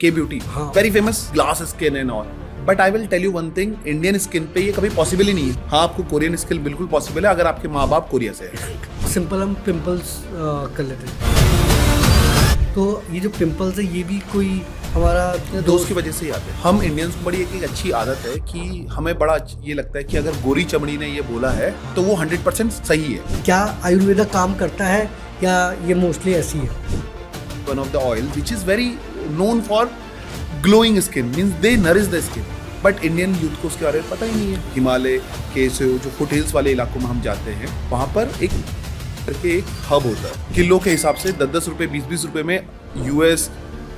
के beauty, very famous, glass skin and all. But I will tell you one thing, Indian skin पे ये कभी possible ही नहीं है। हाँ, आपको कोरियन स्किन बिल्कुल पॉसिबल है अगर आपके माँ बाप कोरिया से है। सिंपल हम पिंपल्स कर लेते हैं, तो ये जो पिंपल्स है ये भी कोई हमारा दोस्त की वजह से ही आते हैं। हम इंडियंस को बड़ी एक अच्छी आदत है कि हमें बड़ा ये लगता है कि अगर गोरी चमड़ी ने ये बोला है तो वो 100% सही है। क्या आयुर्वेदा काम करता है या ये मोस्टली ऐसी है? One of the oil which is very known for glowing skin, means they nourish the skin, but Indian youth को उसके बारे में पता ही नहीं है। हिमालय के जो फुट हिल्स वाले इलाकों में हम जाते हैं, वहाँ पर एक करके एक हब होता है, किलो के हिसाब से 10-10 रुपये 20-20 रुपये में यूएस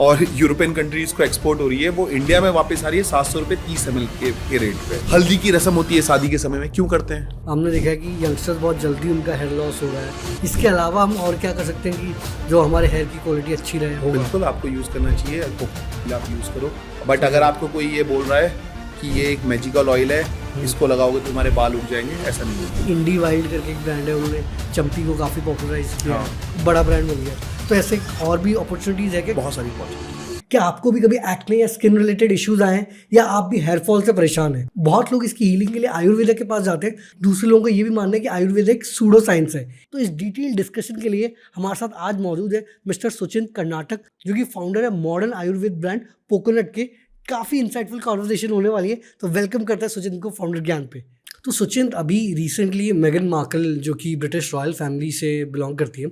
और यूरोपियन कंट्रीज को एक्सपोर्ट हो रही है। वो इंडिया में वापस आ रही है 700 रुपये 30 ml के रेट पे। हल्दी की रस्म होती है शादी के समय में, क्यों करते हैं? हमने देखा है कि यंगस्टर्स बहुत जल्दी उनका हेयर लॉस हो रहा है। इसके अलावा हम और क्या कर सकते हैं कि जो हमारे हेयर की क्वालिटी अच्छी रहे? होगा, बिल्कुल आपको यूज़ करना चाहिए, आप यूज़ करो। बट अगर आपको कोई ये बोल रहा है कि ये एक मैजिकल ऑयल है, इसको लगाओगे तो तुम्हारे बाल उग जाएंगे, ऐसा नहीं है। इंडी वाइल्ड करके एक ब्रांड है, उन्होंने चंपी को काफ़ी पॉपुलराइज किया, बड़ा ब्रांड बन गया। तो ऐसे और भी अपॉर्चुनिटीज़ है कि बहुत सारी अपॉर्चुनिटीज। क्या आपको भी कभी एक्ने या स्किन रिलेटेड इश्यूज आए हैं या आप भी हेयर फॉल से परेशान हैं? बहुत लोग इसकी हीलिंग के लिए आयुर्वेदा के पास जाते हैं। दूसरे लोगों का ये भी मानना है कि आयुर्वेदा एक सूडो साइंस है। तो इस डिटेल डिस्कशन के लिए हमारे साथ आज मौजूद है मिस्टर सुचिंत कर्नाटक, जो कि फाउंडर है मॉडर्न आयुर्वेद ब्रांड पोकोनट के। काफ़ी इंसाइटफुल कॉन्वर्सेशन होने वाली है, तो वेलकम करता है सुचिंत को फाउंडर ज्ञान पे। तो सुचिंत, अभी रिसेंटली मेगन मार्कल, जो कि ब्रिटिश रॉयल फैमिली से बिलोंग करती है,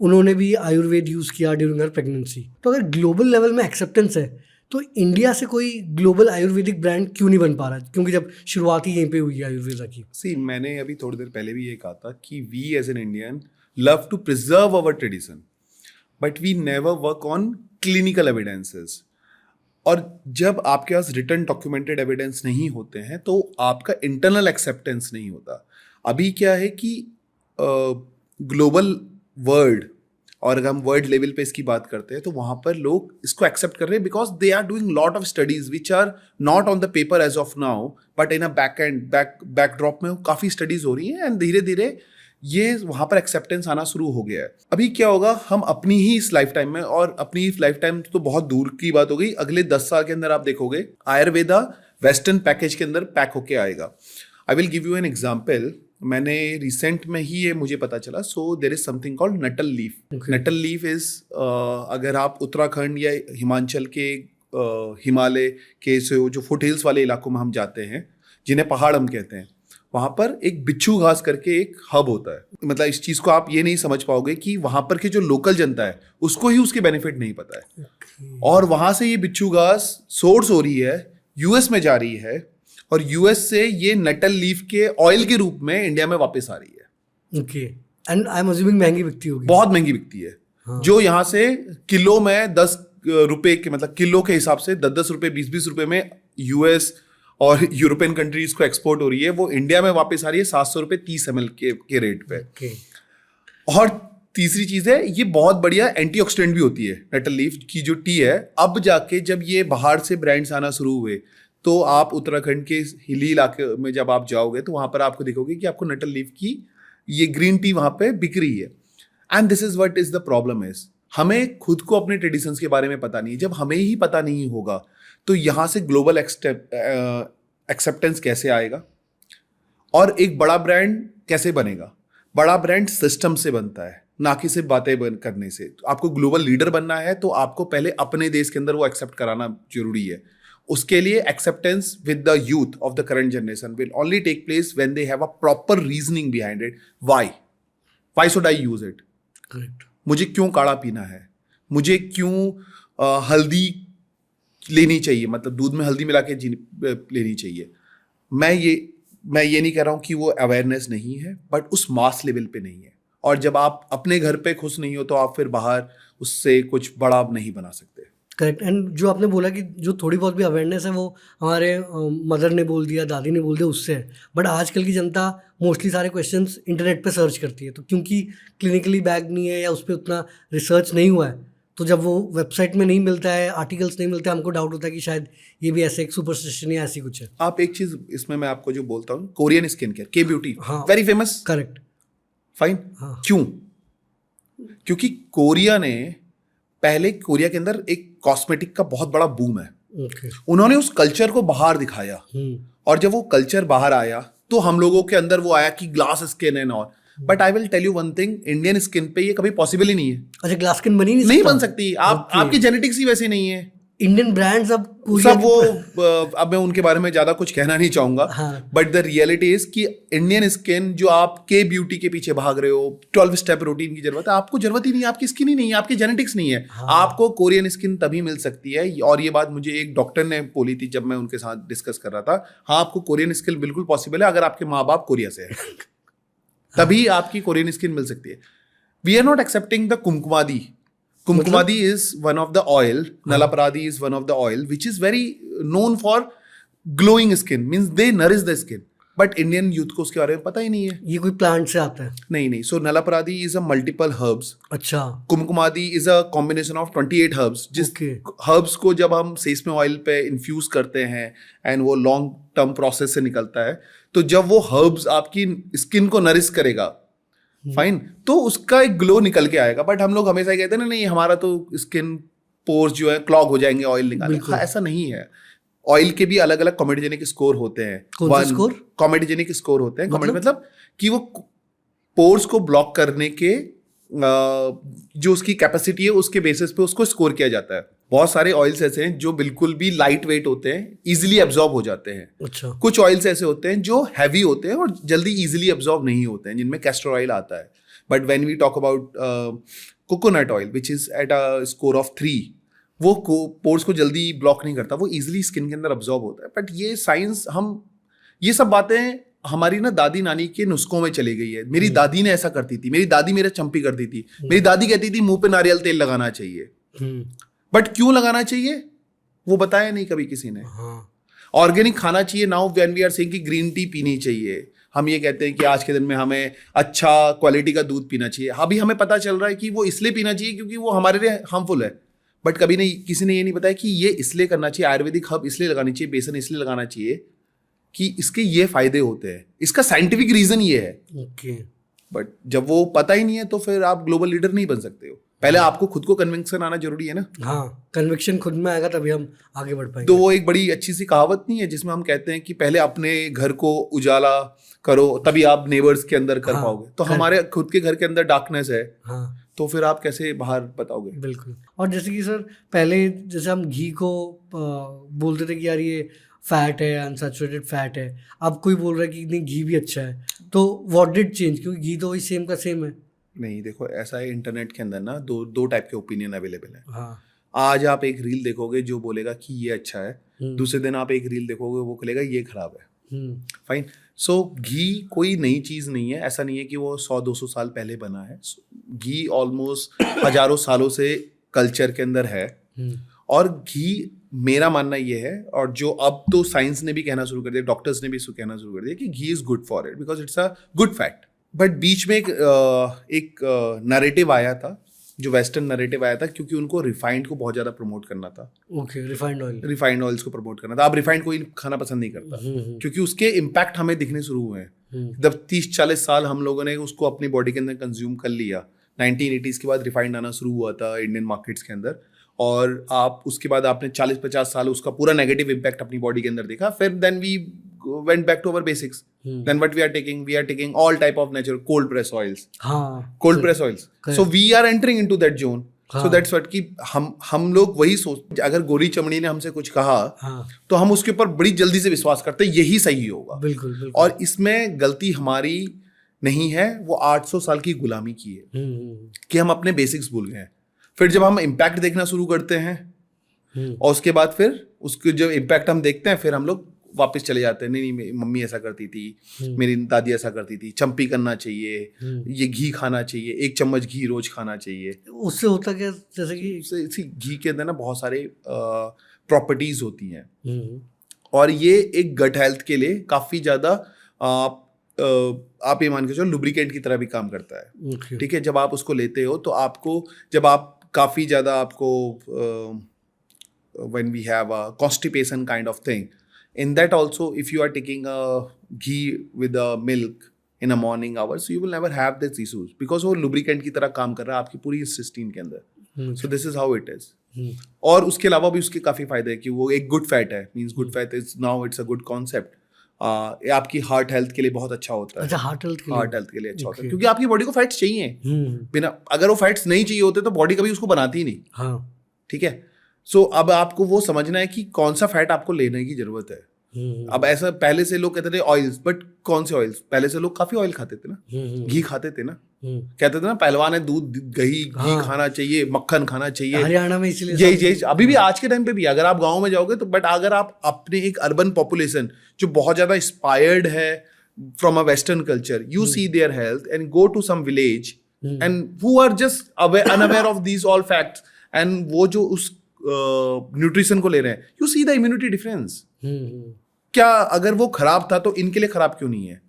उन्होंने भी आयुर्वेद यूज़ किया ड्यूरिंग हर प्रेगनेंसी। तो अगर ग्लोबल लेवल में एक्सेप्टेंस है तो इंडिया से कोई ग्लोबल आयुर्वेदिक ब्रांड क्यों नहीं बन पा रहा? क्योंकि जब शुरुआत ही यहीं पे हुई है आयुर्वेदा की। मैंने अभी थोड़ी देर पहले भी ये कहा था कि we as an Indian love to preserve our tradition, but we never work on clinical evidences. और जब आपके पास रिटन डॉक्यूमेंटेड एविडेंस नहीं होते हैं तो आपका इंटरनल एक्सेप्टेंस नहीं होता। अभी क्या है कि ग्लोबल वर्ल्ड, और अगर हम वर्ल्ड लेवल पे इसकी बात करते हैं तो वहाँ पर लोग इसको एक्सेप्ट कर रहे हैं because they are doing lot of studies which are not on the paper as of now, but in a backdrop में काफ़ी स्टडीज हो रही हैं एंड धीरे धीरे ये वहाँ पर एक्सेप्टेंस आना शुरू हो गया है। अभी क्या होगा, हम अपनी ही इस लाइफ टाइम में, और अपनी इस लाइफ टाइम तो बहुत दूर की बात हो गई, अगले 10 साल के अंदर आप देखोगे आयुर्वेदा वेस्टर्न पैकेज के अंदर पैक होके आएगा। I will give you an example. मैंने रिसेंट में ही ये मुझे पता चला। So there is something called nettle leaf. Nettle leaf is, अगर आप उत्तराखंड या हिमाचल के हिमालय के जो फुट हिल्स वाले इलाकों में हम जाते हैं, जिन्हें पहाड़ हम कहते हैं, वहाँ पर एक बिच्छू घास करके एक हब होता है। मतलब इस चीज़ को आप ये नहीं समझ पाओगे कि वहाँ पर के जो लोकल जनता है उसको ही उसके बेनिफिट नहीं पता है। और वहाँ से ये बिच्छू घास सोर्स हो रही है, यूएस में जा रही है, और यूएस से ये नटल लीफ के ऑयल के रूप में इंडिया में वापस आ रही है। Okay, and I am assuming महंगी बिकती होगी। बहुत महंगी बिकती है। हाँ। जो यहाँ से किलो में 10 रुपए के, मतलब किलो के हिसाब से 10-10 रुपये 20-20 रुपये में यूएस और यूरोपियन कंट्रीज को एक्सपोर्ट हो रही है, वो इंडिया में वापस आ रही है 700 रुपये 30 ml के रेट पे। Okay. और तीसरी चीज है, ये बहुत बढ़िया एंटीऑक्सीडेंट भी होती है। नटल लीफ की जो टी है, अब जाके जब ये बाहर से ब्रांड्स आना शुरू हुए तो आप उत्तराखंड के हिली इलाके में जब आप जाओगे तो वहां पर आपको देखोगे कि आपको नटल लीफ की ये ग्रीन टी वहां पे बिक रही है। And this is what is the problem is, हमें खुद को अपने ट्रेडिशंस के बारे में पता नहीं है। जब हमें ही पता नहीं होगा तो यहाँ से ग्लोबल एक्सेप्टेंस कैसे आएगा, और एक बड़ा ब्रांड कैसे बनेगा? बड़ा ब्रांड सिस्टम से बनता है, ना कि सिर्फ बातें करने से। तो आपको ग्लोबल लीडर बनना है तो आपको पहले अपने देश के अंदर वो एक्सेप्ट कराना जरूरी है। उसके लिए acceptance with the youth of the current generation will only take place when they have a proper reasoning behind it. Why should I use it? Correct. मुझे क्यों काढ़ा पीना है? मुझे क्यों हल्दी लेनी चाहिए, मतलब दूध में हल्दी मिला के लेनी चाहिए? मैं ये नहीं कह रहा हूँ कि वो अवेयरनेस नहीं है, बट उस मास लेवल पे नहीं है। और जब आप अपने घर पे खुश नहीं हो तो आप फिर बाहर उससे कुछ बड़ा नहीं बना सकते। करेक्ट। एंड जो आपने बोला कि जो थोड़ी बहुत भी अवेयरनेस है वो हमारे मदर ने बोल दिया, दादी ने बोल दिया, उससे है। बट आजकल की जनता मोस्टली सारे क्वेश्चंस इंटरनेट पे सर्च करती है, तो क्योंकि क्लिनिकली बैक नहीं है या उस पर उतना रिसर्च नहीं हुआ है, तो जब वो वेबसाइट में नहीं मिलता है, आर्टिकल्स नहीं मिलते, हमको डाउट होता है कि शायद ये भी ऐसे एक सुपरस्टिशन या ऐसी कुछ है। आप एक चीज इसमें मैं आपको जो बोलता हूँ, कोरियन स्किन केयर, के ब्यूटी, हाँ, वेरी फेमस। करेक्ट। फाइन। हाँ। क्यों? क्योंकि कोरिया ने पहले कोरिया के अंदर एक कॉस्मेटिक का बहुत बड़ा बूम है, ओके। उन्होंने उस कल्चर को बाहर दिखाया, और जब वो कल्चर बाहर आया तो हम लोगों के अंदर वो आया कि glass skin and all. But I will tell you one thing, Indian skin पे ये कभी पॉसिबल ही नहीं है। अच्छा, ग्लास स्किन बनी नहीं नहीं सकता? बन सकती, आपकी जेनेटिक्स ही वैसी नहीं है। इंडियन ब्रांड्स अब कोरिया सब वो अब मैं उनके बारे में ज्यादा कुछ कहना नहीं चाहूंगा, हाँ। बट द रियलिटी इज कि इंडियन स्किन जो आप के ब्यूटी के पीछे भाग रहे हो, 12 स्टेप रूटीन की जरूरत है, आपको जरूरत ही नहीं है, आपकी स्किन ही नहीं है, आपकी जेनेटिक्स नहीं है। हाँ। आपको कोरियन स्किन तभी मिल सकती है, और ये बात मुझे एक डॉक्टर ने बोली थी जब मैं उनके साथ डिस्कस कर रहा था। हाँ, आपको कोरियन स्किन बिल्कुल पॉसिबल है अगर आपके माँ बाप कोरिया से है, तभी आपकी कोरियन स्किन मिल सकती है। We are not accepting the Kumkumadi. Kumkumadi is one of the oil. Nalaparadi is one of the oil, which is very known for glowing skin. Means they nourish the skin. But Indian youth को उसके बारे में पता ही नहीं है. ये कोई plant से आता है? नहीं. So Nalaparadi is a multiple herbs. अच्छा. Kumkumadi is a combination of 28 herbs. जिस herbs को जब हम सेसमे ऑयल पे इन्फ्यूज करते हैं एंड वो लॉन्ग टर्म प्रोसेस से निकलता है, तो जब वो herbs आपकी स्किन को नरिश करेगा, फाइन, तो उसका एक ग्लो निकल के आएगा. बट हम लोग हमेशा कहते हैं ना, नहीं हमारा तो स्किन पोर्स जो है क्लॉग हो जाएंगे ऑयल निकालने. हाँ, ऐसा नहीं है. ऑयल के भी अलग अलग कॉमेडोजेनिक स्कोर होते हैं. कॉमेडोजेनिक स्कोर होते हैं. मतलब कि वो पोर्स को ब्लॉक करने के जो उसकी कैपेसिटी है उसके बेसिस पे उसको स्कोर किया जाता है. बहुत सारे ऑयल्स ऐसे हैं जो बिल्कुल भी लाइट वेट होते हैं, इजीली एब्जॉर्ब हो जाते हैं. अच्छा. कुछ ऑयल्स ऐसे होते हैं जो हैवी होते हैं और जल्दी इजीली एब्जॉर्ब नहीं होते हैं, जिनमें कैस्टर ऑयल आता है. But when we talk about coconut oil which is at a score of 3, वो पोर्स को जल्दी ब्लॉक नहीं करता, वो इजीली स्किन के अंदर एब्जॉर्ब होता है. बट ये साइंस, हम ये सब बातें हमारी ना दादी नानी के नुस्खों में चली गई है. मेरी दादी ने ऐसा करती थी, मेरी दादी मेरे चंपी करती थी, मेरी दादी कहती थी मुंह पे नारियल तेल लगाना चाहिए. बट क्यों लगाना चाहिए वो बताया नहीं कभी किसी ने. ऑर्गेनिक खाना चाहिए. Now when we are saying कि ग्रीन टी पीनी चाहिए, हम ये कहते हैं कि आज के दिन में हमें अच्छा क्वालिटी का दूध पीना चाहिए. अभी हमें पता चल रहा है कि वो इसलिए पीना चाहिए क्योंकि वो हमारे लिए हार्मफुल है. बट कभी नहीं, किसी ने ये नहीं बताया कि ये इसलिए करना चाहिए, आयुर्वेदिक हर्ब इसलिए लगानी चाहिए, बेसन इसलिए लगाना चाहिए कि इसके ये फायदे होते हैं, इसका साइंटिफिक रीजन ये है. बट जब वो पता ही नहीं है तो फिर आप ग्लोबल लीडर नहीं बन सकते हो. पहले आपको खुद को कन्विक्शन आना जरूरी है ना. हाँ, कन्विक्शन खुद में आएगा तभी हम आगे बढ़ पाएंगे. तो वो एक बड़ी अच्छी सी कहावत नहीं है जिसमें हम कहते हैं कि पहले अपने घर को उजाला करो तभी आप नेबर्स के अंदर कर पाओगे. तो हमारे खुद के घर के अंदर डार्कनेस है, तो फिर आप कैसे बाहर बताओगे. बिल्कुल. और जैसे कि सर पहले जैसे हम घी को बोलते थे कि यार ये फैट है, अनसैचुरेटेड फैट है, अब कोई बोल रहा है कि नहीं घी भी अच्छा है, तो व्हाट डिड चेंज, क्योंकि घी तो वही सेम का सेम है. नहीं, देखो ऐसा है, इंटरनेट के अंदर ना दो टाइप के ओपिनियन अवेलेबल है. हाँ. आज आप एक रील देखोगे जो बोलेगा कि ये अच्छा है, दूसरे दिन आप एक रील देखोगे वो बोलेगा ये खराब है. फाइन. सो घी कोई नई चीज नहीं है. ऐसा नहीं है कि वो 100-200 साल पहले बना है. घी ऑलमोस्ट हजारों सालों से कल्चर के अंदर है. और घी, मेरा मानना ये है, और जो अब तो साइंस ने भी कहना शुरू कर दिया, डॉक्टर्स ने भी इसको कहना शुरू कर दिया कि ghee is good for it because it's a good fat. But बीच में एक नैरेटिव आया था, जो वेस्टर्न नैरेटिव आया था, क्योंकि उनको रिफाइंड को बहुत ज़्यादा प्रमोट करना था. ओके. रिफाइंड ऑयल्स को प्रमोट करना था. अब रिफाइंड कोई खाना पसंद नहीं करता क्योंकि उसके इम्पैक्ट हमें दिखने शुरू हुए हैं. जब 30-40 साल हम लोगों ने उसको अपनी बॉडी के अंदर कंज्यूम कर लिया. 1980s के बाद रिफाइंड आना शुरू हुआ था इंडियन मार्केट्स के अंदर, और आप उसके बाद आपने 40-50 साल उसका पूरा नेगेटिव इम्पैक्ट अपनी बॉडी के अंदर देखा. फिर then we went back to our basics. Then what we are taking all type of natural cold press oils. Cold press oils. So we are entering into that zone. So that's what कि हम लोग वही सोच, अगर गोरी चमड़ी ने हमसे कुछ कहा तो हम उसके ऊपर बड़ी जल्दी से विश्वास करते हैं यही सही होगा. बिल्कुल. और इसमें गलती हमारी नहीं है, वो 800 साल की गुलामी की है कि हम अपने बेसिक्स भूल गए. फिर जब हम इम्पैक्ट देखना शुरू करते हैं और उसके बाद फिर उसके जब इम्पैक्ट हम देखते हैं, फिर हम लोग वापस चले जाते हैं. नहीं, मेरी मम्मी ऐसा करती थी, मेरी दादी ऐसा करती थी, चंपी करना चाहिए, ये घी खाना चाहिए, 1 चम्मच घी रोज खाना चाहिए. उससे होता क्या, जैसे कि घी के अंदर ना बहुत सारे प्रॉपर्टीज होती हैं, और ये एक गट हेल्थ के लिए काफी ज्यादा आप ये मान के चलो लुब्रिकेंट की तरह भी काम करता है. ठीक है. जब आप उसको लेते हो तो आपको, जब आप काफी ज्यादा आपको when we have a constipation kind of thing, in that also if you are taking a ghee with a milk in a morning hours, so you will never have these issues because वो lubricant की तरह काम कर रहा है आपकी पूरी intestine के अंदर. So this is how it is. और उसके अलावा भी उसके काफी फायदे हैं कि वो एक गुड फैट है, means good fat is now it's a good concept. ये आपकी हार्ट हेल्थ के लिए बहुत अच्छा होता है। अच्छा, हार्ट हेल्थ के लिए अच्छा होता है, क्योंकि आपकी बॉडी को फैट्स चाहिए। बिना अगर वो फैट्स नहीं चाहिए होते तो बॉडी कभी उसको बनाती ही नहीं। हाँ, ठीक है। सो अब आपको वो समझना है कि कौन सा फैट आपको लेने की जरूरत है। अब ऐसा पहले से लोग कहते थे ऑयल्स, बट कौन से ऑयल्स? पहले से लोग काफी ऑयल खाते थे ना, घी खाते थे ना, कहते थे ना पहलवान है, दूध घी खाना चाहिए, मक्खन खाना चाहिए। हरियाणा में इसलिए यही अभी भी आज के टाइम पे भी अगर आप गाँव में जाओगे तो, बट अगर आप अपने एक अर्बन पॉपुलेशन जो बहुत ज्यादा इंस्पायर्ड है from a western culture, you see their health and go to some village and who are just unaware of these all facts, and वो जो उस न्यूट्रिशन को ले रहे हैं, you see the immunity difference. क्या अगर वो खराब था तो इनके लिए खराब क्यों नहीं है?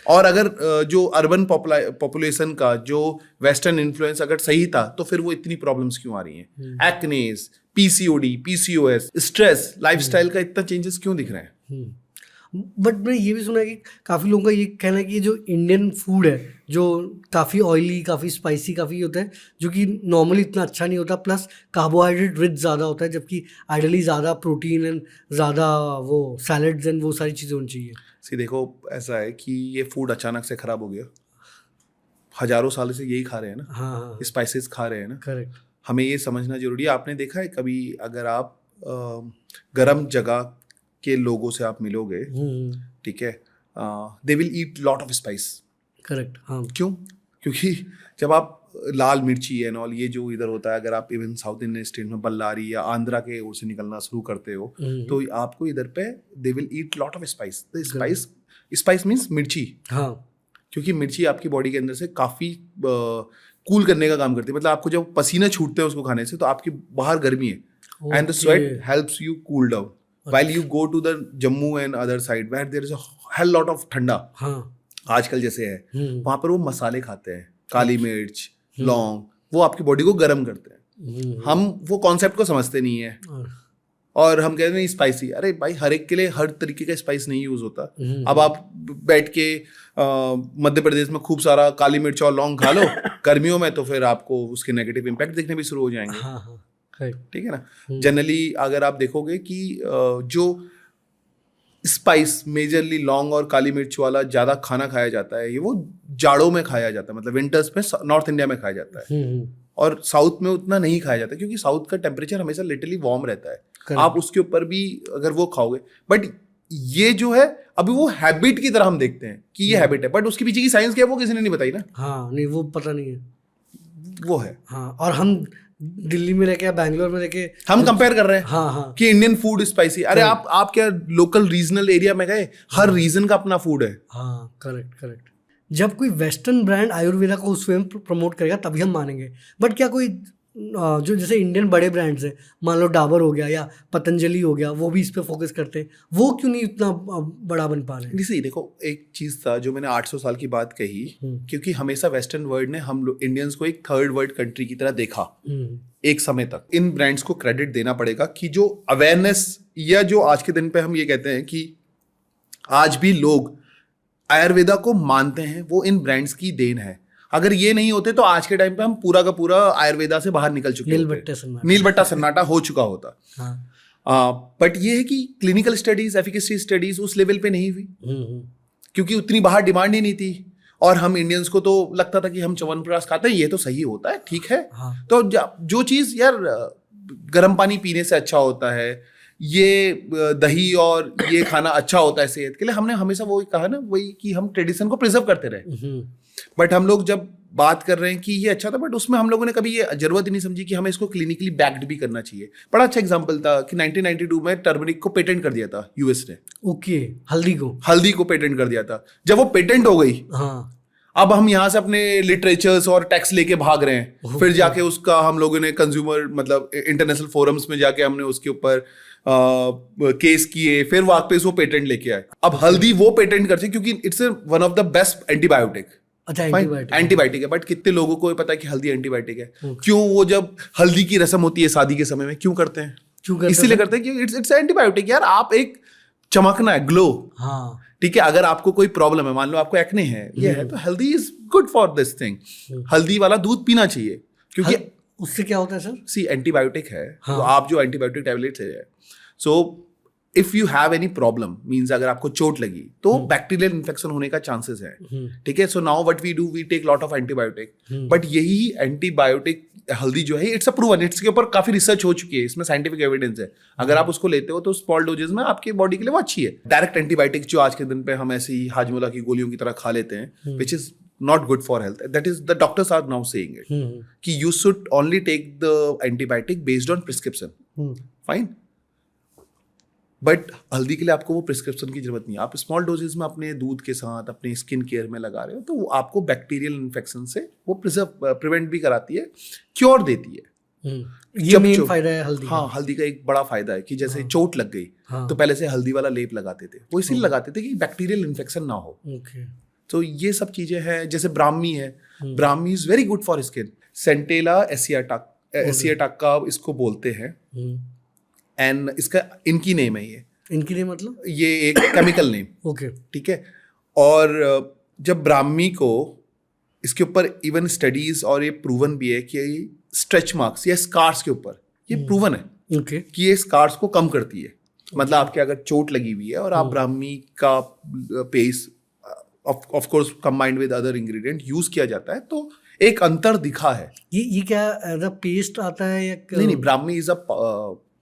और अगर जो अर्बन पॉपुलेशन का जो वेस्टर्न इन्फ्लुएंस अगर सही था तो फिर वो इतनी प्रॉब्लम्स क्यों आ रही हैं? एक्नेस, पीसीओडी, पीसीओएस, स्ट्रेस, लाइफस्टाइल का इतना चेंजेस क्यों दिख रहे हैं? बट मैंने ये भी सुना है कि काफ़ी लोगों का ये कहना है कि जो इंडियन फूड है जो काफ़ी ऑयली, काफ़ी स्पाइसी काफ़ी होता है, जो कि नॉर्मली इतना अच्छा नहीं होता, प्लस कार्बोहाइड्रेट रिच ज़्यादा होता है, जबकि आइडियली ज़्यादा प्रोटीन एंड ज़्यादा वो सैलड्स एंड वो सारी चीज़ें होनी चाहिए। सी देखो, ऐसा है कि ये फूड अचानक से खराब हो गया, हजारों साल से यही खा रहे हैं ना। हाँ, स्पाइसेस खा रहे हैं ना। करेक्ट। हमें ये समझना जरूरी है। आपने देखा है कभी अगर आप गर्म जगह के लोगों से आप मिलोगे, ठीक है, they will eat lot of spice. Correct. हाँ, क्यों? क्योंकि जब आप लाल मिर्ची एंड ऑल ये जो इधर होता है, अगर आप इवन साउथ इंडियन स्टेट में बल्लारी या आंध्रा के ओर से निकलना शुरू करते हो तो आपको इधर पे they will eat lot of spice. Spice means मिर्ची। हाँ, क्योंकि मिर्ची आपकी बॉडी के अंदर से काफ़ी कूल करने का काम करती है। मतलब आपको जब पसीना छूटते हैं उसको खाने से तो आपकी बाहर गर्मी है and the sweat helps you cool down while you go to the Jammu and other side where there is a hell lot of ठंडा, आजकल जैसे है, वहाँ पर वो मसाले खाते हैं, काली मिर्च, लौंग, वो आपकी बॉडी को गर्म करते हैं। हम वो कॉन्सेप्ट को समझते नहीं है और हम कहते हैं स्पाइसी। अरे भाई, हर एक के लिए हर तरीके का स्पाइस नहीं यूज होता। अब आप बैठ के मध्य प्रदेश में खूब सारा काली मिर्च और लौंग खा लो गर्मियों में, तो फिर आपको उसके नेगेटिव इम्पैक्ट दिखने भी शुरू हो जाएंगे। ठीक है ना। जनरली अगर आप देखोगे कि जो स्पाइस मेजरली लौंग और काली मिर्च वाला ज़्यादा खाना खाया जाता है, ये वो जाड़ों में खाया जाता है, मतलब विंटर्स में नॉर्थ इंडिया में खाया जाता है, और साउथ में उतना नहीं खाया जाता क्योंकि साउथ का टेम्परेचर हमेशा लिटरली वार्म रहता है। आप उसके ऊपर भी अगर वो खाओगे, बट ये जो है अभी वो हैबिट की तरह हम देखते हैं कि ये हैबिट है, बट उसके पीछे की साइंस क्या है वो किसी ने नहीं बताई ना। हाँ, नहीं, वो पता नहीं है, वो है। हाँ, और हम दिल्ली में रह के, बैंगलोर में रह के हम कंपेयर कर रहे हैं। हाँ, कि इंडियन फूड स्पाइसी। अरे आप क्या लोकल रीजनल एरिया में गए? हर रीजन का अपना फूड है। हाँ, करेक्ट। जब कोई वेस्टर्न ब्रांड आयुर्वेदा को स्वयं प्रमोट करेगा तभी हम मानेंगे। बट क्या कोई जो जैसे इंडियन बड़े ब्रांड्स हैं, मान लो डाबर हो गया या पतंजलि हो गया, वो भी इस पे फोकस करते हैं, वो क्यों नहीं इतना बड़ा बन पा रहे हैं? जैसे देखो, एक चीज था जो मैंने 800 साल की बात कही, क्योंकि हमेशा वेस्टर्न वर्ल्ड ने हम लोग इंडियंस को एक थर्ड वर्ल्ड कंट्री की तरह देखा एक समय तक। इन ब्रांड्स को क्रेडिट देना पड़ेगा कि जो अवेयरनेस, या जो आज के दिन पे हम ये कहते हैं कि आज भी लोग आयुर्वेदा को मानते हैं, वो इन ब्रांड्स की देन है। अगर ये नहीं होते तो आज के टाइम पे हम पूरा का पूरा आयुर्वेदा से बाहर निकल चुके होते, नीलबट्टा सन्नाटा हो चुका होता। बट ये है कि क्लिनिकल स्टडीज, एफिकेसी स्टडीज उस लेवल पे नहीं हुई क्योंकि उतनी बाहर डिमांड ही नहीं थी, और हम इंडियंस को तो लगता था कि हम च्यवनप्राश खाते हैं, ये तो सही होता है, ठीक है। तो जो चीज यार गर्म पानी पीने से अच्छा होता है, ये दही और ये खाना अच्छा होता है सेहत के लिए, हमने हमेशा वही कहा ना, वही कि हम ट्रेडिशन को प्रिजर्व करते रहे। बट हम लोग जब बात कर रहे हैं कि ये अच्छा था, बट उसमें हम लोगों ने कभी ये जरूरत ही नहीं समझी कि हमें इसको क्लिनिकली बैक्ड भी करना चाहिए। बड़ा अच्छा एग्जांपल था कि 1992 में टर्मरिक को पेटेंट कर दिया था यूएस ने। ओके, हल्दी को पेटेंट कर दिया था। जब वो पेटेंट हो गई, अब हम यहाँ से अपने लिटरेचर्स और टैक्स लेके भाग रहे हैं, फिर जाके उसका हम लोगों ने कंज्यूमर मतलब इंटरनेशनल फोरम्स में जाके हमने उसके ऊपर केस किए, फिर वापस वो पेटेंट लेके आए। अब हल्दी वो पेटेंट करते क्योंकि it's one of the best antibiotic. अच्छा, एंटीबायोटिक है, बट कितने लोगों को पता है कि हल्दी एंटीबायोटिक है? क्यों? वो जब हल्दी की रस्म होती है शादी के समय में, क्यों करते हैं? इसीलिए करते हैं कि इट्स एंटीबायोटिक। यार आप एक चमकना है, ग्लो। हाँ, ठीक है। अगर आपको कोई प्रॉब्लम है, मान लो आपको एक्ने है, ये है, तो हल्दी is good for this thing. हल्दी वाला दूध पीना चाहिए क्योंकि उससे क्या होता है सर? सी एंटीबायोटिक है, हाँ. तो आप जो एंटीबायोटिक टैबलेट्स है, so if you have any problem means अगर आपको चोट लगी तो बैक्टीरियल इन्फेक्शन होने का चांसेस है, ठीक है. So now what we do, we take lot of antibiotic, but यही एंटीबायोटिक हल्दी जो है इट्स अ प्रूवन, इसके ऊपर काफी रिसर्च हो चुकी है, इसमें साइंटिफिक एविडेंस है. अगर आप उसको लेते हो तो स्मॉल डोजेस में आपके बॉडी के लिए वो अच्छी है. डायरेक्ट एंटीबायोटिक जो आज के दिन पे हम ऐसे ही हाजमोला की गोलियों की तरह खा लेते हैं, which is not good for health. That is, the doctors are now saying it. कि you should only take the antibiotic based on prescription. Fine. But हल्दी के लिए आपको वो प्रिस्क्रिप्शन की जरूरत नहीं है. आप स्मॉल डोजेस में अपने दूध के साथ अपने स्किन केयर में लगा रहे हो तो वो आपको बैक्टीरियल इन्फेक्शन से वो प्रिवेंट भी कराती है, क्योर देती है. ये मेन फायदा है हल्दी. हाँ, हल्दी का एक बड़ा फायदा है कि जैसे चोट लग गई तो पहले से हल्दी वाला लेप लगाते थे, वो इसीलिए लगाते थे कि बैक्टीरियल इन्फेक्शन ना हो. तो ये सब चीजें हैं. जैसे ब्राह्मी है, Brahmi is very good for skin. Centella asiatica इसको बोलते हैं, एंड इसका इनकी नेम है. इनकी नेम मतलब ये एक केमिकल नेम. ओके, ठीक है. और जब ब्राह्मी को इसके ऊपर इवन स्टडीज और ये प्रूवन भी है कि स्ट्रेच मार्क्स या स्कार्स के ऊपर ये प्रूवन है कि ये स्कार्स को कम करती है. मतलब आपके अगर चोट लगी हुई है और आप ब्राह्मी का paste of course combined with other ingredient use किया जाता है तो एक अंतर दिखा है. ये क्या एज अ पेस्ट आता है या नहीं, ब्राह्मी इज अ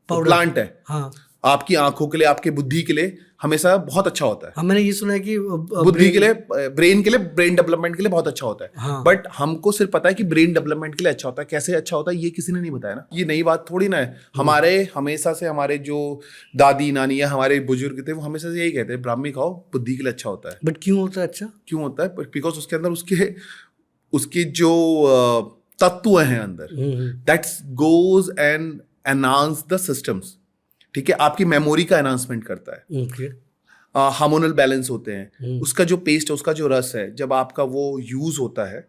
प्लांट है. हाँ. आपकी आंखों के लिए, आपके बुद्धि के लिए हमेशा बहुत अच्छा होता है. मैंने ये सुना है कि बुद्धि के लिए, ब्रेन के लिए, ब्रेन डेवलपमेंट के लिए बहुत अच्छा होता है. हाँ. बट हमको सिर्फ पता है कि ब्रेन डेवलपमेंट के लिए अच्छा होता है. कैसे अच्छा होता है ये किसी ने नहीं बताया ना. ये नई बात थोड़ी ना है. हमारे हमेशा से हमारे जो दादी नानी या हमारे बुजुर्ग थे वो हमेशा से यही कहते हैं ब्राह्मी खाओ, बुद्धि के लिए अच्छा होता है. बट क्यों होता है अच्छा? क्यों होता है? बिकॉज उसके अंदर उसके जो तत्व हैं अंदर, that goes and enhance the systems. ठीक है, आपकी मेमोरी का एनहांसमेंट करता है. हार्मोनल बैलेंस होते हैं. उसका जो पेस्ट है, उसका जो रस है, जब आपका वो यूज होता है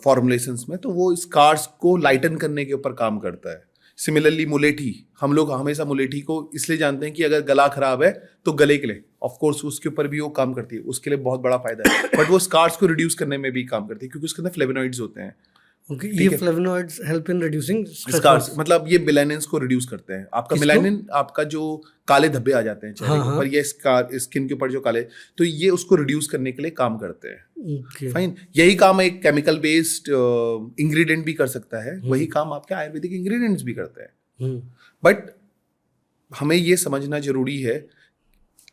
फॉर्मुलेशंस में तो वो स्कार्स को लाइटन करने के ऊपर काम करता है. सिमिलरली मुलेठी, हम लोग हमेशा मुलेठी को इसलिए जानते हैं कि अगर गला खराब है तो गले के लिए ऑफ कोर्स उसके ऊपर भी वो काम करती है, उसके लिए बहुत बड़ा फायदा है. बट वो स्कार्स को रिड्यूस करने में भी काम करती है क्योंकि उसके अंदर फ्लेवोनॉइड्स होते हैं. ये flavonoids help in reducing scars. मतलब ये मेलानिन को रिड्यूस करते हैं. आपका मेलानिन, आपका जो काले धब्बे आ जाते हैं चेहरे के ऊपर, ये स्किन के ऊपर जो काले, तो ये उसको रिड्यूस करने के लिए काम करते हैं. फाइन. यही काम एक केमिकल बेस्ड इंग्रेडिएंट भी कर सकता है, वही काम आपके आयुर्वेदिक इंग्रेडिएंट्स भी करते हैं. बट हमें ये समझना जरूरी है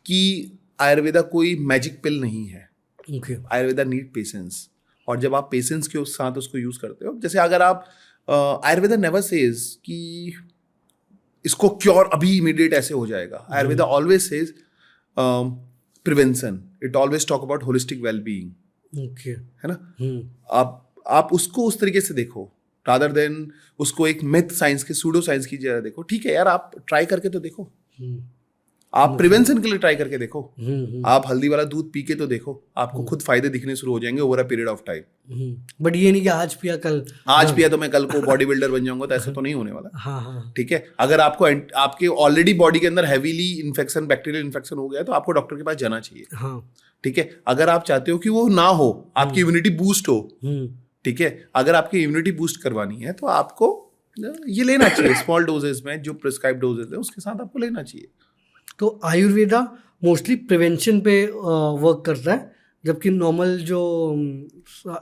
कि आयुर्वेदा कोई मैजिक पिल नहीं है. Ayurveda need patience. और जब आप पेशेंस के साथ उसको यूज करते हो, जैसे अगर आप आयुर्वेदा नेवर सेज कि इसको क्योर अभी इमीडिएट ऐसे हो जाएगा. Ayurveda always says prevention. It always talk about holistic wellbeing. है ना. आप उसको उस तरीके से देखो रादर देन उसको एक मिथ साइंस के, सूडो साइंस की जगह देखो. ठीक है यार, आप ट्राई करके तो देखो. आप प्रिवेंशन के लिए ट्राई करके देखो. आप हल्दी वाला दूध पी के तो देखो, आपको खुद फायदे दिखने शुरू हो जाएंगे over a period of time. But ये नहीं कि आज पिया तो मैं कल को बॉडी बिल्डर बन जाऊंगा, तो ऐसा तो नहीं होने वाला. ठीक है. अगर आपको आपके ऑलरेडी बॉडी के अंदर हैवीली इन्फेक्शन, बैक्टीरियल इन्फेक्शन हो गया तो आपको डॉक्टर के पास जाना चाहिए. ठीक है. अगर आप चाहते हो कि वो ना हो, आपकी इम्यूनिटी बूस्ट हो, ठीक है, अगर आपकी इम्यूनिटी बूस्ट करवानी है तो आपको ये लेना चाहिए स्मॉल डोजेस में. जो प्रिस्क्राइब डोजेस है उसके साथ आपको लेना चाहिए. तो आयुर्वेदा मोस्टली प्रिवेंशन पे वर्क करता है, जबकि नॉर्मल जो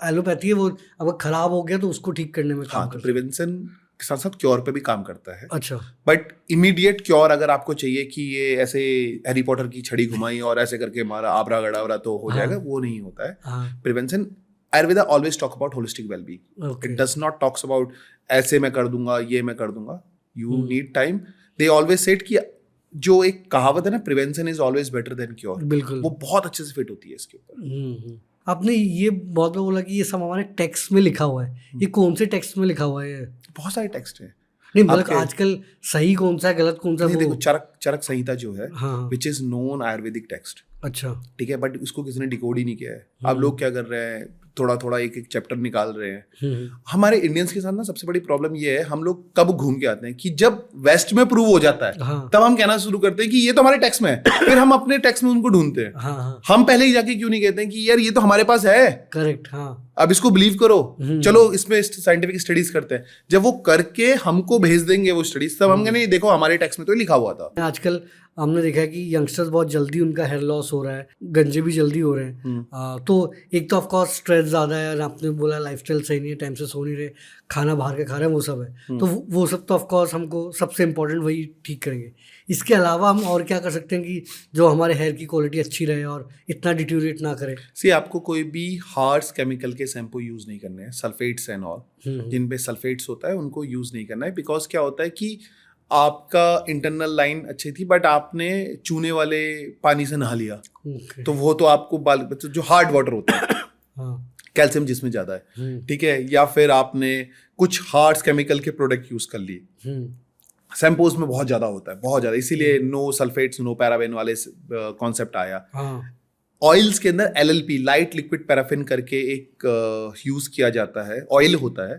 एलोपैथी है वो अगर खराब हो गया तो उसको ठीक करने में काम करता है. प्रिवेंशन के साथ साथ क्योर पे भी काम करता है. अच्छा. बट इमीडिएट क्योर अगर आपको चाहिए कि ये ऐसे हैरी पॉटर की छड़ी घुमाई और ऐसे करके हमारा आबरा गड़ावरा तो हो जाएगा, वो नहीं होता है. Prevention, Ayurveda always talk about holistic wellbeing. It does not talks about ऐसे मैं कर दूंगा, ये मैं कर दूंगा. You need time. They always said कि जो एक कहावत है ना, prevention is always better than cure, बिल्कुल, वो बहुत अच्छे से फिट होती है इसके ऊपर. आपने ये बहुत बार बोला कि ये सब हमारे टेक्स्ट में लिखा हुआ है. ये कौन से टेक्स्ट में लिखा हुआ है? बहुत सारे टेक्स्ट हैं. नहीं, मतलब आजकल सही कौन सा है, गलत कौन सा? देखो, चरक संहिता जो है, which is known Ayurvedic text. अच्छा. ठीक है. बट उसको किसी ने डिकोड ही नहीं किया है. अब लोग क्या कर रहे हैं, थोड़ा थोड़ा एक एक चैप्टर निकाल रहे हैं. हमारे इंडियंस के साथ ना सबसे बड़ी प्रॉब्लम ये है, हम लोग कब घूम के आते हैं कि जब वेस्ट में प्रूव हो जाता है तब हम कहना शुरू करते हैं कि ये तो हमारे टेक्स्ट में है. फिर हम अपने टेक्स्ट में उनको ढूंढते हैं. हम पहले ही जाके क्यों नहीं कहते हैं कि यार ये तो हमारे पास है. करेक्ट. अब इसको बिलीव करो, चलो इसमें साइंटिफिक स्टडीज करते हैं। जब वो करके हमको भेज देंगे वो स्टडीज, तब हम कहेंगे नहीं देखो हमारे टेक्स्ट में तो ये लिखा हुआ था। आजकल हमने देखा है कि यंगस्टर्स बहुत जल्दी उनका हेयर लॉस हो रहा है, गंजे भी जल्दी हो रहे हैं। तो एक तो ऑफ कोर्स स्ट्रेस ज़्यादा है, और आपने बोला लाइफस्टाइल सही नहीं है, टाइम से सो नहीं रहे, खाना बाहर का खा रहे हैं, वो सब है। तो वो सब तो ऑफ कोर्स हमको सबसे इम्पोर्टेंट वही ठीक करेंगे। इसके अलावा हम और क्या कर सकते हैं कि जो हमारे हेयर की क्वालिटी अच्छी रहे और इतना डिट्यूरेट ना करे? सी आपको कोई भी हार्श केमिकल के शैम्पू यूज नहीं करने हैं, सल्फेट्स एंड ऑल, जिन पे सल्फेट्स होता है उनको यूज नहीं करना है। बिकॉज क्या होता है कि आपका इंटरनल लाइन अच्छी थी बट आपने चूने वाले पानी से नहा लिया, तो वो तो आपको बाल जो हार्ड वाटर होता है कैल्शियम जिसमें ज्यादा है, ठीक है, या फिर आपने कुछ हार्श केमिकल के प्रोडक्ट यूज कर लिए, शैम्पूज में बहुत ज्यादा होता है, बहुत ज्यादा, इसीलिए नो सल्फेट्स नो पैराबेन वाले कॉन्सेप्ट आया। ऑयल्स के अंदर LLP लाइट लिक्विड पैराफिन करके एक यूज किया जाता है, ऑयल होता है,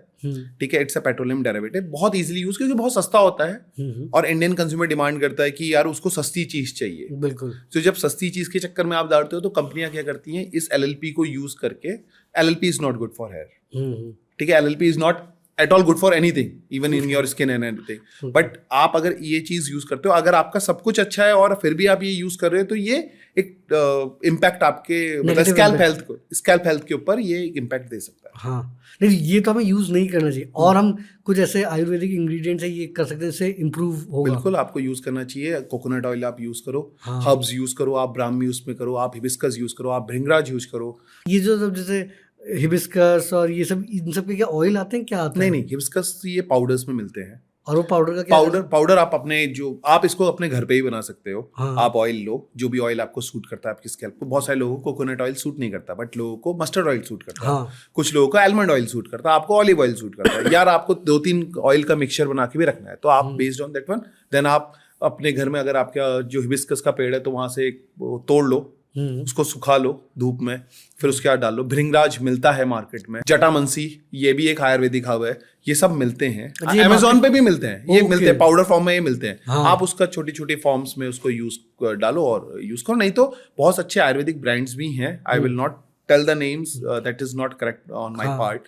ठीक है, इट्स अ पेट्रोलियम डेरिवेटिव, बहुत इजीली यूज, क्योंकि बहुत सस्ता होता है और इंडियन कंज्यूमर डिमांड करता है कि यार उसको सस्ती चीज चाहिए। बिल्कुल। तो जब सस्ती चीज के चक्कर में आप डालते हो तो कंपनियां क्या करती हैं, इस LLP को यूज करके, LLP is not good for hair, ठीक है, LLP is not at all good for anything, even in your skin and anything. But आप अगर ये चीज यूज करते हो, अगर आपका सब कुछ अच्छा है और फिर भी आप ये यूज कर रहे हो, तो ये एक इम्पैक्ट आपके मतलब स्कैल्प हेल्थ के ऊपर ये एक इम्पैक्ट दे सकता है। हाँ, नहीं ये तो हमें यूज नहीं करना चाहिए। और हम कुछ ऐसे आयुर्वेदिक इंग्रेडिएंट्स है ये कर सकते हैं, इससे इम्प्रूव होगा। बिल्कुल आपको यूज करना चाहिए। कोकोनट ऑयल आप यूज करो, हर्ब्स यूज करो, आप ब्राह्मी उसमें करो, आप हिबिस्कस यूज करो, आप भृंगराज यूज करो। ये जो सब जैसे हिबिस्कस और ये सब, इन सब के क्या ऑयल आते हैं, क्या आता है? नहीं, हिबिस्कस ये पाउडर्स में मिलते हैं। और वो पाउडर का क्या? पाउडर आप अपने आप इसको अपने घर पे ही बना सकते हो। हाँ। आप ऑयल लो, जो भी ऑयल आपको सूट करता है आपकी स्कैल्प को। बहुत सारे लोगों को कोकोनट ऑयल सूट नहीं करता, बट लोगों को मस्टर्ड ऑयल सूट करता है। हाँ। कुछ लोगों को आलमंड ऑयल सूट करता है, आपको ऑलिव ऑयल सूट करता है। यार आपको 2-3 ऑयल का मिक्सचर बना के भी रखना है, तो आप based on that one then आप अपने घर में, अगर आपका जो हिबिस्कस का पेड़ है तो वहां से तोड़ लो, उसको सुखा लो धूप में, फिर उसके बाद डाल लो। भृंगराज मिलता है मार्केट में, जटामंसी ये भी एक आयुर्वेदिक हर्ब है, ये सब मिलते हैं, अमेज़न पे भी मिलते हैं, ये मिलते हैं पाउडर फॉर्म में, ये मिलते हैं। हाँ। आप उसका छोटी छोटी फॉर्म्स में उसको यूज डालो और यूज करो। नहीं तो बहुत अच्छे आयुर्वेदिक ब्रांड्स भी हैं, I will not tell the names, that is not correct on my part,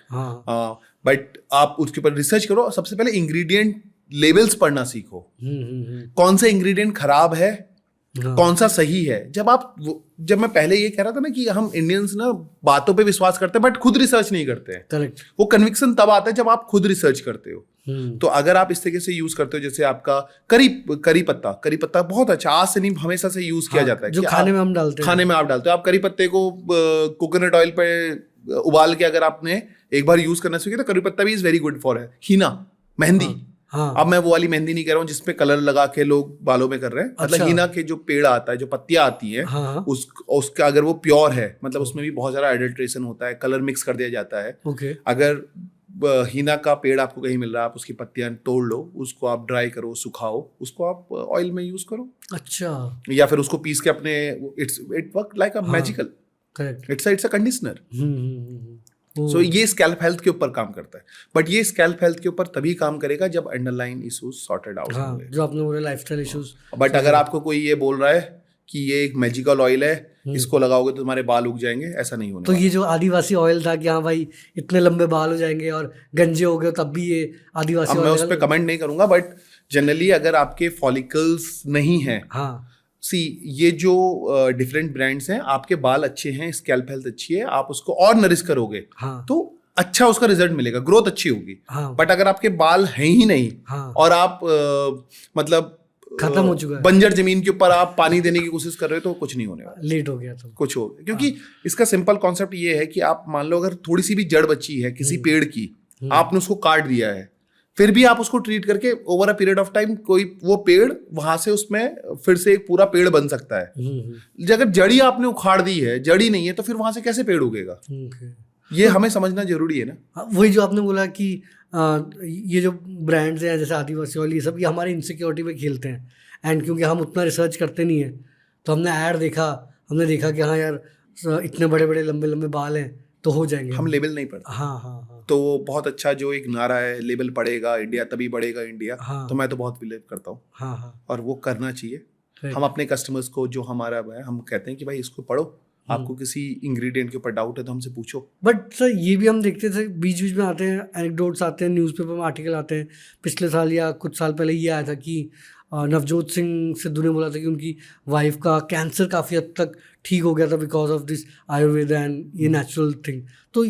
but आप उसके ऊपर रिसर्च करो। सबसे पहले इंग्रेडिएंट लेबल्स पढ़ना सीखो, कौन सा इंग्रेडिएंट खराब है, कौन सा सही है। जब मैं पहले ये कह रहा था ना कि हम इंडियंस ना बातों पे विश्वास करते हैं बट खुद रिसर्च नहीं करते हैं। करेक्ट। वो कन्विक्शन तब आता है जब आप खुद रिसर्च करते हो। तो अगर आप इस तरीके से यूज करते हो, जैसे आपका करी पत्ता बहुत अच्छा, आज से नहीं हमेशा से यूज किया जाता है, जो खाने में हम डालते हैं, खाने में आप डालते हो। आप करी पत्ते को कोकोनट ऑयल पे उबाल के अगर आपने एक बार यूज करना सीखे तो करी पत्ता भी इज वेरी गुड फॉर है। हीना, मेहंदी, हाँ। अब मैं वो वाली मेहंदी नहीं कह रहा हूँ जिसपे कलर लगा के लोग बालों में कर रहे हैं। मतलब हीना के जो पेड़ आता है, जो पत्तियां आती है, हाँ। उसका अगर वो प्योर है, मतलब उसमें भी बहुत सारा एडल्ट्रेशन होता है, कलर मिक्स कर दिया जाता है। ओके। अगर हीना का पेड़ आपको कहीं मिल रहा है, आप उसकी पत्तियां तोड़ लो, उसको आप ड्राई करो, सुखाओ, उसको आप ऑयल में यूज करो। अच्छा। या फिर उसको पीस के अपने, it work like a magical, correct, it's a conditioner. So ये स्कैल्प हेल्थ के ऊपर काम करता है, बट ये स्कैल्प हेल्थ के ऊपर तभी काम करेगा जब अंडरलाइन इश्यूज सॉर्टेड आउट होंगे, जो आपने बोला लाइफस्टाइल इश्यूज। बट अगर आपको कोई ये बोल रहा है कि ये एक मैजिकल ऑयल है, इसको लगाओगे तो तुम्हारे बाल उग जाएंगे, ऐसा नहीं होने तो ये जो आदिवासी ऑयल था कि हाँ भाई इतने लंबे बाल हो जाएंगे और गंजे हो गए, तब भी ये आदिवासी ऑयल, मैं उस पर कमेंट नहीं करूंगा, बट जनरली अगर आपके फॉलिकल्स नहीं है, हाँ, ये जो डिफरेंट ब्रांड्स हैं, आपके बाल अच्छे हैं, स्कैल्प हेल्थ अच्छी है, आप उसको और नरिश करोगे, हाँ, तो अच्छा उसका रिजल्ट मिलेगा, ग्रोथ अच्छी होगी। हाँ, बट अगर आपके बाल हैं ही नहीं, हाँ, और आप मतलब खत्म हो चुका है, बंजर जमीन के ऊपर आप पानी देने की कोशिश कर रहे हो, तो कुछ नहीं होने वाला, लेट हो गया तो कुछ हो गया। क्योंकि इसका सिंपल कॉन्सेप्ट ये है कि आप मान लो अगर थोड़ी सी भी जड़ बची है किसी पेड़ की, आपने उसको काट दिया है, फिर भी आप उसको ट्रीट करके over a period of time कोई वो पेड़ वहां से उसमें फिर से एक पूरा पेड़ बन सकता है। अगर जड़ी आपने उखाड़ दी है, जड़ी नहीं है, तो फिर वहां से कैसे पेड़ उगेगा? ये हमें समझना जरूरी है ना। वही जो आपने बोला कि ये जो ब्रांड्स हैं जैसे आदिवासी ऑयल, ये सब ये हमारी इनसिक्योरिटी में खेलते हैं। एंड क्योंकि हम उतना रिसर्च करते नहीं है, तो हमने ऐड देखा, हमने देखा कि हाँ यार इतने बड़े बड़े लंबे लंबे बाल हैं तो हो जाएंगे, हम लेबल नहीं पढ़ते। हाँ हाँ हाँ। तो बहुत अच्छा जो एक नारा है, लेबल पड़ेगा इंडिया तभी बढ़ेगा इंडिया, हाँ, तो मैं तो बहुत बिलीव करता हूँ। हाँ हाँ, और वो करना चाहिए। हम अपने कस्टमर्स को जो हमारा है, हम कहते हैं कि भाई इसको पढ़ो, आपको किसी इंग्रेडिएंट के ऊपर डाउट है तो हमसे पूछो। बट सर ये भी हम देखते थे, बीच बीच में आते हैं एनेक्डोट्स आते हैं, न्यूज़पेपर में आर्टिकल आते हैं। पिछले साल या कुछ साल पहले ये आया था कि नवजोत सिंह सिद्धू ने बोला था कि उनकी वाइफ का कैंसर काफ़ी हद तक ठीक हो गया था because of this Ayurveda and ये नेचुरल थिंग। तो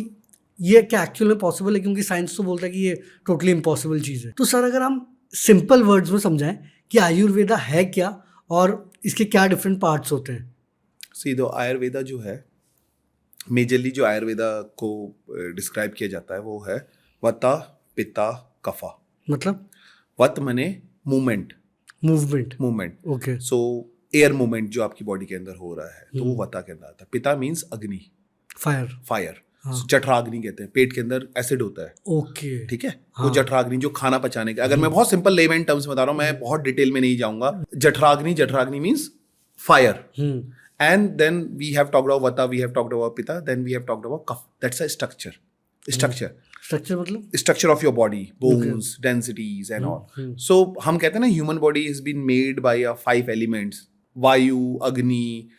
ये क्या एक्चुअल में पॉसिबल है? क्योंकि साइंस तो बोलता है कि ये टोटली इम्पॉसिबल चीज़ है। तो सर अगर हम सिंपल वर्ड्स में समझाएं कि आयुर्वेदा है क्या और इसके क्या डिफरेंट पार्ट्स होते हैं। सीधो आयुर्वेदा जो है, मेजरली जो आयुर्वेदा को डिस्क्राइब किया जाता है वो है वता पिता कफा। मतलब वत माने मूवमेंट मूवमेंट। ओके। सो एयर मूवमेंट जो आपकी बॉडी के अंदर हो रहा है तो वो वता के अंदर आता है। पिता मीन्स अग्नि, फायर। जठराग्नि कहते हैं, पेट के अंदर एसिड होता है। ओके। ठीक है, वो जठराग्नि जो खाना पचाने का, अगर मैं बहुत सिंपल लेमैन टर्म्स में बता रहा हूँ, मैं बहुत डिटेल में नहीं जाऊंगा। Jatharagni means fire, and then we have talked about vata, we have talked about pitta, then we have talked about kapha. That's a structure of your body, bones, densities and all. So हम कहते हैं ना human body is been made by 5 elements, वायु, अग्नि,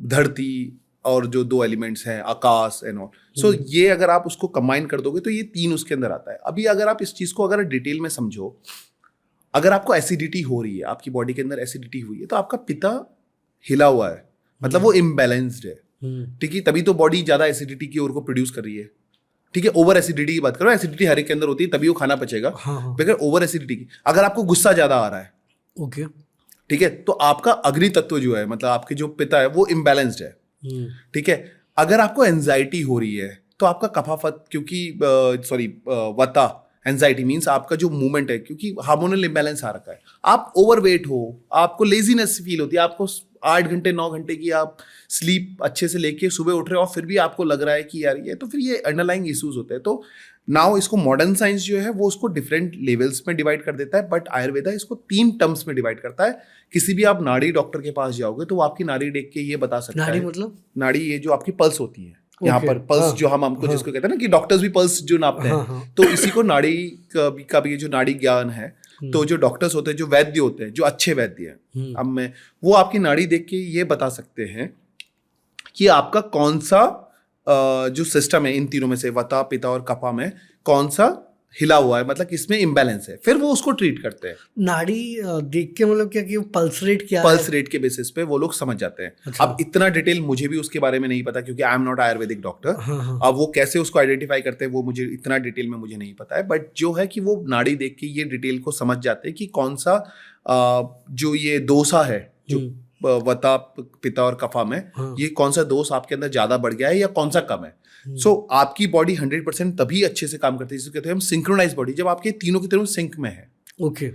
धरती और जो 2 elements हैं आकाश एंड ऑल। सो ये अगर आप उसको कंबाइन कर दोगे तो ये 3 उसके अंदर आता है। अभी अगर आप इस चीज को अगर डिटेल में समझो, अगर आपको एसिडिटी हो रही है, आपकी बॉडी के अंदर एसिडिटी हुई है, तो आपका पिता हिला हुआ है, मतलब वो इम्बैलेंस्ड है। ठीक है, तभी तो बॉडी ज्यादा एसिडिटी की ओर को प्रोड्यूस कर रही है। ठीक है, ओवर एसिडिटी की बात करो, एसिडिटी हर एक के अंदर होती है तभी वो खाना पचेगा। बगैर ओवर एसिडिटी की, अगर आपको गुस्सा ज्यादा आ रहा है, ओके, ठीक है, तो आपका अग्नि तत्व जो है, मतलब आपके जो पिता है वो इम्बैलेंस्ड है। ठीक है, अगर आपको एंजाइटी हो रही है तो आपका कफाफत, क्योंकि वता, एंजाइटी मीन्स आपका जो मूवमेंट है, क्योंकि हार्मोनल इम्बैलेंस आ रखा है, आप ओवरवेट हो, आपको लेजीनेस फील होती है, आपको 8 घंटे 9 घंटे की आप स्लीप अच्छे से लेके सुबह उठ रहे हो और फिर भी आपको लग रहा है कि यार ये, तो फिर ये अंडरलाइंग इश्यूज होते हैं। तो नाउ इसको मॉडर्न साइंस जो है वो उसको डिफरेंट लेवल्स में डिवाइड कर देता है, बट आयुर्वेदा इसको 3 टर्म्स में डिवाइड करता है। किसी भी आप नाड़ी डॉक्टर के पास जाओगे तो वो आपकी नाड़ी देख के ये बता सकता नाड़ी है, मतलब नाड़ी ये जो आपकी पल्स होती है यहाँ पर, पल्स जो हमको जिसको कहते हैं ना कि डॉक्टर्स भी पल्स जो नापते हैं, तो इसी को नाड़ी का भी ये जो नाड़ी ज्ञान है, तो जो डॉक्टर्स होते हैं, जो वैद्य होते हैं, जो अच्छे वैद्य हैं, अब वो आपकी नाड़ी देख के ये बता सकते हैं कि आपका कौन सा जो सिस्टम है इन तीनों में से, वता, पिता और कफा में कौन सा हिला हुआ है, मतलब किसमें इम्बैलेंस है, फिर वो उसको ट्रीट करते हैं। नाड़ी देख के मतलब क्या कि पल्स रेट क्या पल्स रेट के बेसिस पे वो लोग समझ जाते हैं। अच्छा। अब इतना डिटेल मुझे भी उसके बारे में नहीं पता, क्योंकि I am not Ayurvedic doctor. अब वो कैसे उसको आइडेंटिफाई करते हैं वो मुझे इतना डिटेल में मुझे नहीं पता है, बट जो है कि वो नाड़ी देख के ये डिटेल को समझ जाते हैं कि कौन सा जो ये दोषा है, जो वता, पिता और कफा में, ये कौन सा दोष आपके अंदर ज्यादा बढ़ गया है या कौन सा कम है। सो आपकी बॉडी 100% तभी अच्छे से काम करती है, जिसको कहते हैं हम सिंक्रोनाइज बॉडी, जब आपके तीनों की तीनों सिंक में है। ओके।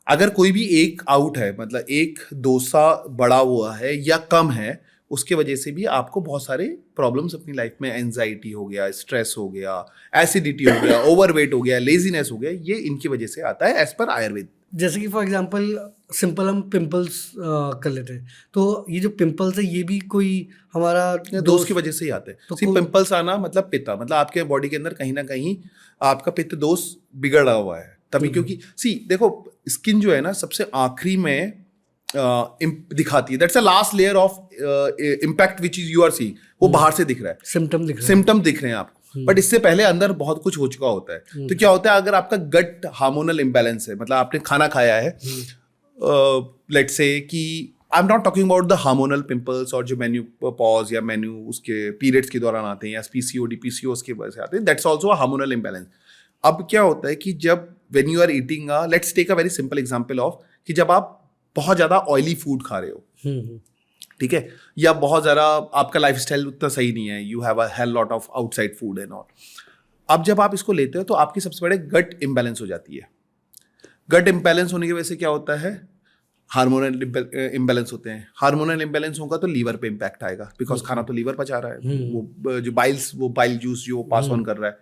अगर कोई भी एक आउट है, मतलब एक दोसा बड़ा हुआ है या कम है, उसके वजह से भी आपको बहुत सारे प्रॉब्लम्स अपनी लाइफ में, एंजाइटी हो गया, स्ट्रेस हो गया, एसिडिटी हो गया, ओवरवेट हो गया, लेजीनेस हो गया, ये इनकी वजह से आता है एज पर आयुर्वेद। जैसे कि फॉर एग्जांपल सिंपल हम पिंपल्स कर लेते हैं, तो ये जो पिंपल्स है ये भी कोई हमारा दोष की वजह से ही आते हैं। तो पिंपल्स आना मतलब पित्त, मतलब आपके बॉडी के अंदर कहीं ना कहीं आपका पित्त दोष बिगड़ा हुआ है तभी, क्योंकि देखो स्किन जो है ना सबसे आखिरी में दिखाती है, that's a last layer of impact which is you are see, वो बाहर से दिख रहा है, सिम्टम दिख रहे हैं आपको, बट इससे पहले अंदर बहुत कुछ हो चुका होता है। तो क्या होता है, अगर आपका गट हार्मोनल इम्बैलेंस है, मतलब आपने खाना खाया है, लेट्स से कि I am not talking about the hormonal pimples और जो मेन्यूपॉज या उसके पीरियड्स के दौरान आते हैं, या पीसीओडी पीसीओएस की वजह से आते हैं, that's also a hormonal imbalance. अब क्या होता है कि जब when you are eating, let's take a very simple example of कि जब आप बहुत ज्यादा ऑयली फूड खा रहे हो, ठीक है, या बहुत ज़्यादा आपका लाइफस्टाइल उतना सही नहीं है, you have a hell lot of outside food and all, अब जब आप इसको लेते हो तो आपकी सबसे बड़े गट इम्बैलेंस हो जाती है। गट इम्बैलेंस होने की वजह से क्या होता है, हार्मोनल इम्बैलेंस होते हैं। हार्मोनल इम्बैलेंस होगा तो लीवर पे इम्पैक्ट आएगा, बिकॉज खाना तो लीवर पचा रहा है, वो जो बाइल जूस जो पास ऑन कर रहा है,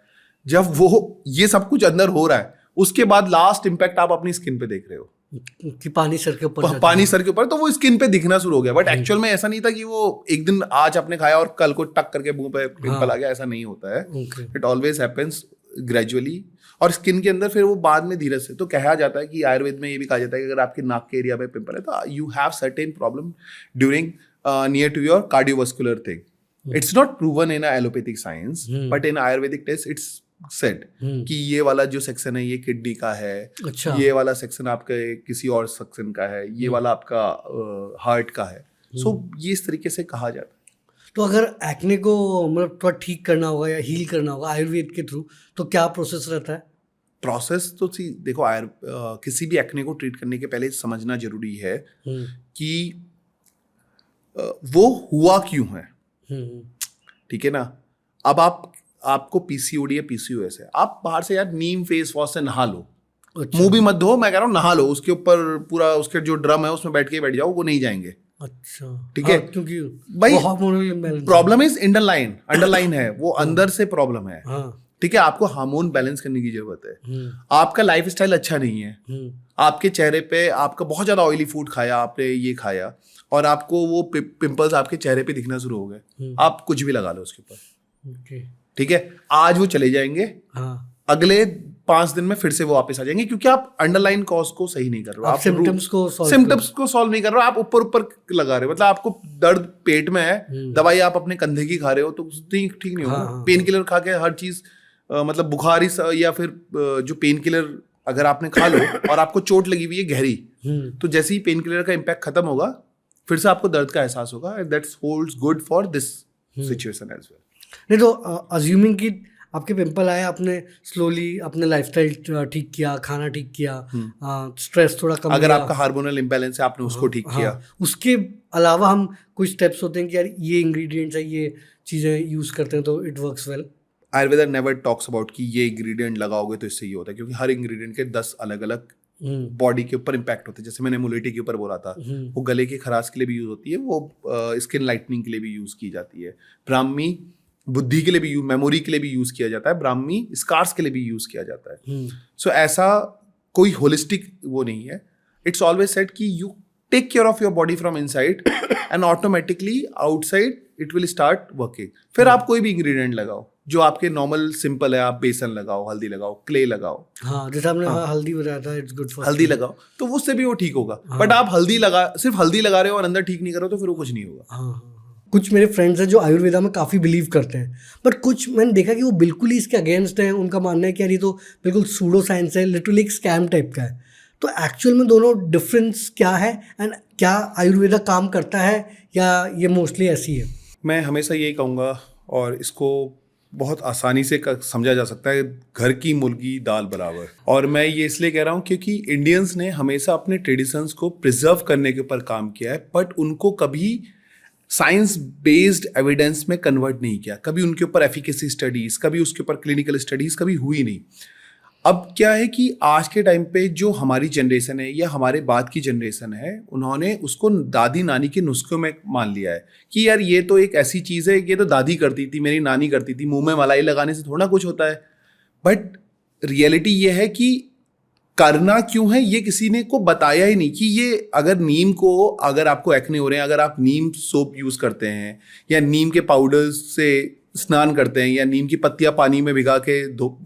जब वो ये सब कुछ अंदर हो रहा है, उसके बाद लास्ट इम्पैक्ट आप अपनी स्किन पे देख रहे हो कि पानी सर के ऊपर, तो वो स्किन पे दिखना शुरू हो गया। बट एक्चुअल में ऐसा नहीं था कि वो एक दिन आज आपने खाया और कल को टक करके मुंह पे पिंपल आ गया, ऐसा नहीं होता है। इट ऑलवेज हैपेंस ग्रेजुअली, और स्किन के अंदर फिर वो बाद में धीरे से, तो कहा जाता है कि आयुर्वेद में ये भी कहा जाता है कि अगर आपके नाक के एरिया में पिंपल है तो you have certain problem during near to your cardiovascular thing. It's not proven in allopathic science, but in Ayurvedic test it's said कि ये वाला जो सेक्शन है ये किडनी का है, अच्छा। ये वाला सेक्शन आपके किसी और सेक्शन का है, ये वाला आपका हार्ट का है. So ये इस तरीके से कहा जाता है. तो अगर एक्ने को मतलब थोड़ा ठीक करना होगा या हील करना होगा आयुर्वेद के थ्रू, तो क्या प्रोसेस रहता है? प्रोसेस तो देखो किसी भी एक्ने को ट्रीट करने के पहले समझना जरूरी है कि वो हुआ क्यों है. ठीक है ना. अब आपको पीसीओडी या पीसीओएस है, आप बाहर से यार नीम फेस वॉश से नहा लो. अच्छा। मुंह भी मत धो, मैं कह रहा हूँ नहा लो. उसके ऊपर पूरा उसके जो ड्रम है उसमें बैठ जाओ, वो नहीं जाएंगे. अच्छा, ठीक है. क्योंकि भाई वो hormonal imbalance problem is underline है, वो अंदर से प्रॉब्लम है. हाँ. ठीक है. आपको हार्मोन बैलेंस करने की जरूरत है. आपका लाइफस्टाइल अच्छा नहीं है, आपके चेहरे पे आपका बहुत ज्यादा ऑयली फूड खाया आपने, ये खाया और आपको वो पिंपल्स आपके चेहरे पे दिखना शुरू हो गए. आप कुछ भी लगा लो उसके ऊपर. ठीक है. आज वो चले जाएंगे, अगले 5 दिन में फिर से वो वापस आ जाएंगे, क्योंकि आप अंडरलाइन कॉज को सही नहीं कर रहे हो. आप सिम्टम्स को सॉल्व नहीं कर रहे हो, आप ऊपर लगा रहे हो. मतलब आपको दर्द पेट में है, दवाई आप अपने कंधे की खा रहे हो तो ठीक नहीं होगा. पेन किलर खा के हर चीज मतलब बुखारी या फिर जो पेन किलर अगर आपने खा लो और आपको चोट लगी हुई है गहरी, तो जैसे ही पेन किलर का इम्पैक्ट खत्म होगा फिर से आपको दर्द का एहसास होगा. That's holds good for this situation as well. नहीं तो अज्यूमिंग कि आपके पिंपल आए, आपने स्लोली अपने लाइफस्टाइल ठीक किया, खाना ठीक किया, स्ट्रेस थोड़ा कम, अगर आपका हार्मोनल इम्बैलेंस है आपने उसको ठीक किया. उसके अलावा हम कुछ स्टेप्स होते हैं कि यार ये इंग्रेडिएंट्स है, ये चीज़ें यूज़ करते हैं तो it works well. Ayurveda never talks about कि ये इंग्रेडिएंट लगाओगे तो इससे ये होता है, क्योंकि हर इंग्रेडिएंट के 10 अलग अलग बॉडी के ऊपर इम्पैक्ट होते हैं. जैसे मैंने मुलेटी के ऊपर बोला था, वो गले की खराश के लिए भी यूज होती है, वो स्किन लाइटनिंग के लिए भी यूज की जाती है. ब्राह्मी बुद्धि के लिए भी, मेमोरी के लिए भी यूज किया जाता है. ब्राह्मी स्कार्स के लिए भी यूज किया जाता है. सो ऐसा कोई होलिस्टिक वो नहीं है. इट्स ऑलवेज सेड कि you take care of your body from inside and automatically outside it will start working. फिर आप कोई भी इंग्रेडिएंट लगाओ जो आपके नॉर्मल सिंपल है, आप बेसन लगाओ, हल्दी लगाओ, क्ले लगाओ. हाँ, जैसे आपने हल्दी बताया था, इट्स गुड फॉर हल्दी लगाओ तो उससे भी वो ठीक होगा. बट आप सिर्फ हल्दी लगा रहे हो और अंदर ठीक नहीं करो तो फिर वो कुछ नहीं होगा. कुछ मेरे फ्रेंड्स हैं जो आयुर्वेदा में काफ़ी बिलीव करते हैं, बट कुछ मैंने देखा कि वो बिल्कुल ही इसके अगेंस्ट हैं. उनका मानना है कि यार ये तो बिल्कुल सूडो साइंस है, लिटरली एक स्कैम टाइप का है. तो एक्चुअल में दोनों डिफरेंस क्या है, एंड क्या आयुर्वेदा काम करता है या ये मोस्टली ऐसी है? मैं हमेशा यही कहूँगा, और इसको बहुत आसानी से समझा जा सकता है, घर की मुर्गी दाल बराबर. और मैं ये इसलिए कह रहा हूँ क्योंकि इंडियंस ने हमेशा अपने ट्रेडिशंस को प्रिजर्व करने के ऊपर काम किया है, बट उनको कभी साइंस बेस्ड एविडेंस में कन्वर्ट नहीं किया. कभी उनके ऊपर एफिकेसी स्टडीज, कभी उसके ऊपर क्लिनिकल स्टडीज कभी हुई नहीं. अब क्या है कि आज के टाइम पे जो हमारी जनरेशन है या हमारे बाद की जनरेशन है, उन्होंने उसको दादी नानी के नुस्खे में मान लिया है कि यार ये तो एक ऐसी चीज़ है, ये तो दादी करती थी, मेरी नानी करती थी, मुंह में मलाई लगाने से थोड़ा कुछ होता है. बट रियलिटी ये है कि करना क्यों है ये किसी ने को बताया ही नहीं. कि ये अगर आपको एक्ने हो रहे हैं, अगर आप नीम सोप यूज़ करते हैं या नीम के पाउडर से स्नान करते हैं या नीम की पत्तियां पानी में भिगा के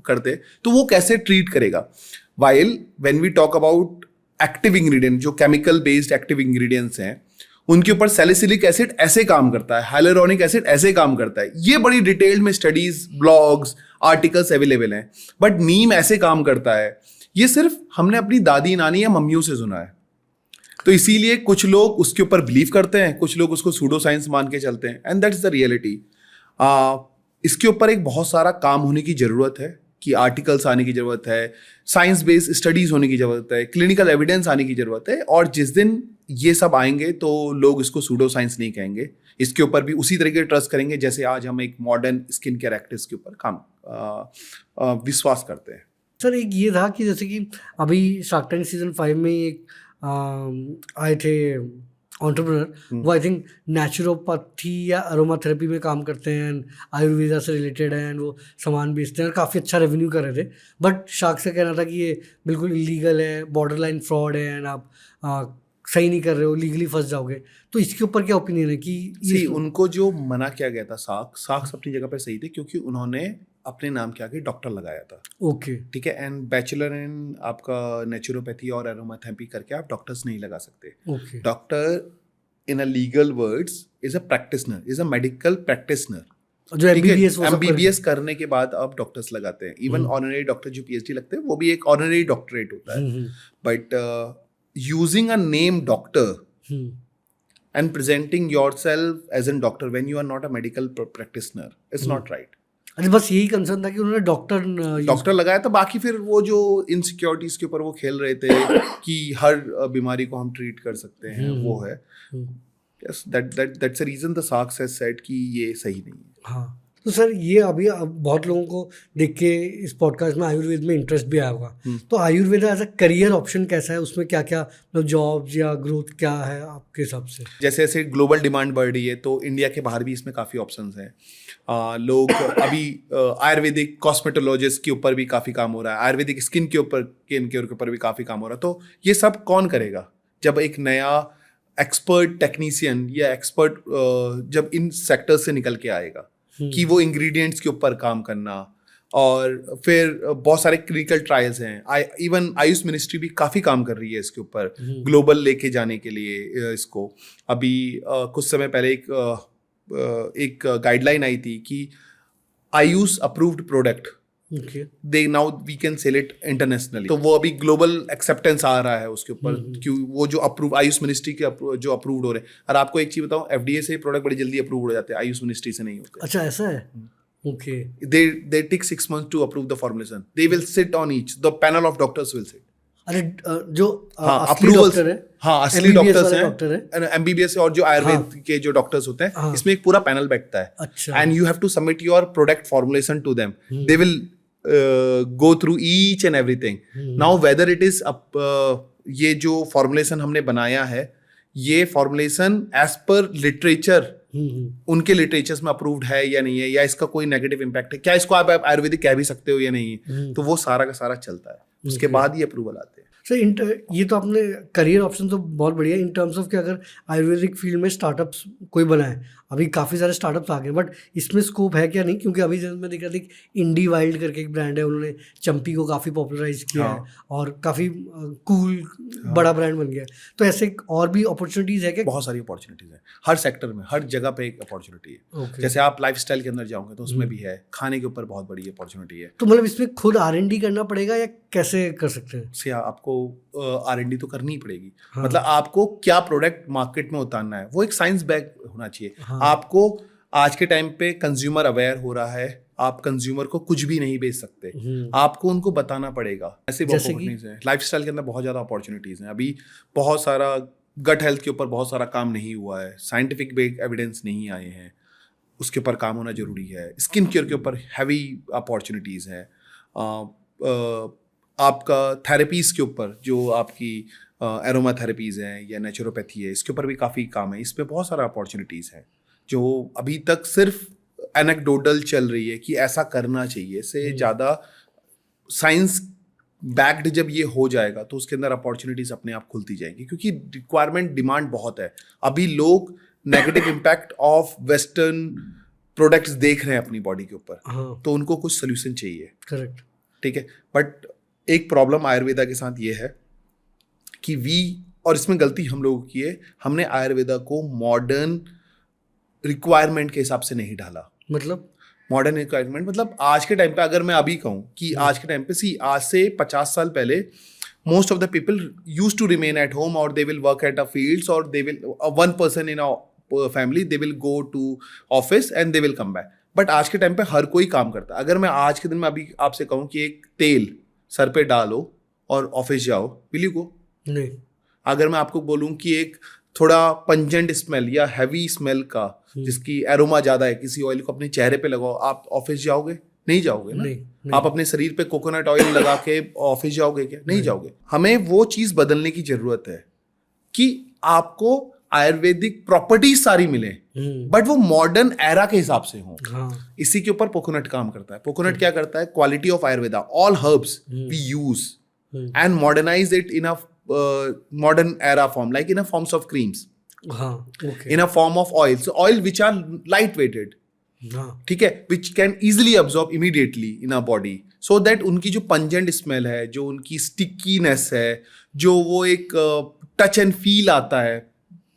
करते हैं, तो वो कैसे ट्रीट करेगा. While when we talk about active ingredient, जो केमिकल बेस्ड एक्टिव इंग्रेडिएंट्स हैं, उनके ऊपर सैलिसिलिक एसिड ऐसे काम करता है, हाइलुरोनिक एसिड ऐसे काम करता है. ये बड़ी डिटेल में स्टडीज, ब्लॉग्स, आर्टिकल्स अवेलेबल हैं. बट नीम ऐसे काम करता है, ये सिर्फ हमने अपनी दादी नानी या मम्मियों से सुना है. तो इसीलिए कुछ लोग उसके ऊपर बिलीव करते हैं, कुछ लोग उसको सूडो साइंस मान के चलते हैं, एंड दैट्स द रियलिटी. इसके ऊपर एक बहुत सारा काम होने की ज़रूरत है, कि आर्टिकल्स आने की ज़रूरत है, साइंस बेस्ड स्टडीज़ होने की ज़रूरत है, क्लिनिकल एविडेंस आने की ज़रूरत है. और जिस दिन ये सब आएंगे तो लोग इसको सूडो साइंस नहीं कहेंगे, इसके ऊपर भी उसी तरीके ट्रस्ट करेंगे जैसे आज हम एक मॉडर्न स्किन केयर एक्टिव्स के ऊपर विश्वास करते हैं. सर एक ये था कि जैसे कि अभी शार्क टैंक सीजन 5 में एक आए थे एंटरप्रेन्योर, वो आई थिंक नेचुरोपैथी या अरोमा थेरेपी में काम करते हैं, आयुर्वेदा से रिलेटेड है, एंड वो सामान बेचते हैं और काफ़ी अच्छा रेवेन्यू कर रहे थे. बट शार्क से कहना था कि ये बिल्कुल इलीगल है, बॉर्डर लाइन फ्रॉड है, एंड आप सही नहीं कर रहे हो, लीगली फंस जाओगे. तो इसके ऊपर क्या ओपिनियन है कि उनको जो मना किया गया था, साक्स अपनी जगह पर सही थे, क्योंकि उन्होंने अपने नाम के आगे डॉक्टर लगाया था. ओके, ठीक है. एंड बैचलर इन आपका नेचुरोपैथी और एरोमाथेरेपी करके आप डॉक्टर्स नहीं लगा सकते. Okay. Doctor in a legal words is a practitioner, is a medical practitioner. जो MBBS वो सब MBBS करने के बाद अब डॉक्टर्स लगाते हैं. इवन ऑनररी डॉक्टर जो PhD लगते हैं वो भी एक ऑनररी डॉक्टरेट होता है. But using a name doctor and presenting yourself as a doctor when you are not a medical practitioner, it's not right. अच्छा, बस यही कंसर्न था कि उन्होंने डॉक्टर लगाया, तो बाकी फिर वो जो इनसिक्योरिटीज के ऊपर वो खेल रहे थे कि हर बीमारी को हम ट्रीट कर सकते हैं, वो है. Yes, that's a reason the sacks has said कि ये सही नहीं है. हाँ, तो सर ये अभी अब बहुत लोगों को देख के इस पॉडकास्ट में आयुर्वेद में इंटरेस्ट भी आया होगा. तो Ayurveda as a career option कैसा है, उसमें क्या क्या मतलब जॉब्स या ग्रोथ क्या है आपके हिसाब से? जैसे जैसे ग्लोबल डिमांड बढ़ रही है तो इंडिया के बाहर भी इसमें काफ़ी ऑप्शंस हैं. लोग अभी आयुर्वेदिक कॉस्मेटोलॉजिस्ट के ऊपर भी काफ़ी काम हो रहा है, आयुर्वेदिक स्किन के ऊपर भी काफ़ी काम हो रहा है. तो ये सब कौन करेगा जब एक नया एक्सपर्ट टेक्नीशियन या एक्सपर्ट जब इन सेक्टर्स से निकल के आएगा कि वो इंग्रेडिएंट्स के ऊपर काम करना. और फिर बहुत सारे क्लिनिकल ट्रायल्स हैं. इवन आयुष मिनिस्ट्री भी काफ़ी काम कर रही है इसके ऊपर ग्लोबल लेके जाने के लिए इसको. अभी कुछ समय पहले एक गाइडलाइन आई थी कि AYUSH approved product they now we can sell it internationally. तो वो अभी ग्लोबल एक्सेप्टेंस आ रहा है उसके ऊपर, क्यों वो जो अप्रूव आयुष मिनिस्ट्री के जो अप्रूव्ड हो रहे हैं. और आपको एक चीज बताऊं, FDA से प्रोडक्ट बड़ी जल्दी अप्रूव हो जाते हैं, आयुष मिनिस्ट्री से नहीं होते. अच्छा, ऐसा है? Okay. They take 6 months to approve the formulation. They will sit on each. The panel of doctors will sit. अरे जो असली डॉक्टर है, हाँ असली डॉक्टर्स हैं, MBBS और जो आयुर्वेद के जो डॉक्टर्स होते हैं, इसमें एक पूरा पैनल बैठता है. अच्छा. And you have to submit your product formulation to them. They will go through each and everything. Now whether it is ये जो फॉर्मुलेशन हमने बनाया है, ये फॉर्मुलेशन एज पर लिटरेचर उनके लिटरेचर्स में अप्रूव्ड है या नहीं है, या इसका कोई नेगेटिव इम्पैक्ट है, क्या इसको आप आयुर्वेदिक कह भी सकते हो या नहीं, तो वो सारा का सारा चलता है. उसके बाद ही अप्रूवल आते हैं. सर ये तो आपने करियर ऑप्शन तो बहुत बढ़िया इन टर्म्स ऑफ कि अगर आयुर्वेदिक फील्ड में स्टार्टअप्स कोई बनाए, अभी काफ़ी सारे स्टार्टअप्स आ गए, बट इसमें स्कोप है क्या नहीं? क्योंकि अभी जैसे मैं देख रहा था इंडी वाइल्ड करके एक ब्रांड है, उन्होंने चंपी को काफ़ी पॉपुलराइज किया है और काफ़ी कूल बड़ा ब्रांड बन गया है. तो ऐसे और भी अपॉर्चुनिटीज़ है क्या? बहुत सारी अपॉर्चुनिटीज़ है हर सेक्टर में, हर जगह पे एक अपॉर्चुनिटी है. जैसे आप लाइफस्टाइल के अंदर जाओगे तो उसमें भी है, खाने के ऊपर बहुत बड़ी अपॉर्चुनिटी है. तो मतलब इसमें खुद R&D करना पड़ेगा या कैसे कर सकते हैं? से आपको R&D तो करनी ही पड़ेगी. मतलब आपको क्या प्रोडक्ट मार्केट में उतारना है, वो एक साइंस बैक होना चाहिए. आपको आज के टाइम पे कंज्यूमर अवेयर हो रहा है, आप कंज्यूमर को कुछ भी नहीं बेच सकते, आपको उनको बताना पड़ेगा. ऐसे बहुत लाइफस्टाइल के अंदर बहुत ज़्यादा अपॉर्चुनिटीज़ हैं. अभी बहुत सारा गट हेल्थ के ऊपर बहुत सारा काम नहीं हुआ है, साइंटिफिक एविडेंस नहीं आए हैं, उसके ऊपर काम होना जरूरी है. स्किन केयर के ऊपर हैवी अपॉर्चुनिटीज़ हैं. आपका थेरेपीज़ के ऊपर जो आपकी एरोमा थेरेपीज़ हैं या नेचुरोपैथी है, इसके ऊपर भी काफ़ी काम है. इसमें बहुत सारा अपॉर्चुनिटीज़ हैं जो अभी तक सिर्फ एनेक्डोटल चल रही है कि ऐसा करना चाहिए, से ज़्यादा साइंस बैक्ड जब ये हो जाएगा तो उसके अंदर अपॉर्चुनिटीज़ अपने आप खुलती जाएंगी, क्योंकि रिक्वायरमेंट डिमांड बहुत है. अभी लोग negative impact of western products देख रहे हैं अपनी बॉडी के ऊपर, तो उनको कुछ सोल्यूशन चाहिए. करेक्ट, ठीक है. बट एक प्रॉब्लम आयुर्वेदा के साथ ये है कि और इसमें गलती हम लोगों की है, हमने आयुर्वेदा को मॉडर्न रिक्वायरमेंट के हिसाब से नहीं डाला. मतलब मॉडर्न रिक्वायरमेंट मतलब आज के टाइम पे अगर मैं अभी कहूँ कि आज के टाइम पे आज से 50 साल पहले most of the people use to remain at home और they will work at a fields और they will one person in a family they will go to office and they will come back. But आज के time पे हर कोई काम करता है. अगर मैं आज के दिन में अभी आपसे कहूँ कि एक तेल सर पे डालो और ऑफिस जाओ, विल यू गो? नहीं. अगर मैं आपको बोलूँ कि एक थोड़ा पंजेंट स्मेल या हैवी स्मेल का जिसकी एरोमा ज़्यादा है, किसी ऑयल को अपने चेहरे पे लगाओ, आप ऑफिस जाओगे? नहीं जाओगे ना. नहीं. आप अपने शरीर पे कोकोनट ऑयल लगा के ऑफिस जाओगे क्या? नहीं जाओगे. हमें वो चीज़ बदलने की ज़रूरत है कि आपको आयुर्वेदिक प्रॉपर्टीज सारी मिले, बट वो मॉडर्न एरा के हिसाब से हो. इसी के ऊपर पोकोनट काम करता है. पोकोनट क्या करता है? Quality of Ayurveda, all herbs we use and modernize it in a modern era form, like in a forms of creams, in a form of oils, so oil which are light weighted, ठीक है, which can easily absorb immediately in our body, so that उनकी जो pungent smell है, जो उनकी stickiness है, जो वो एक touch and feel आता है,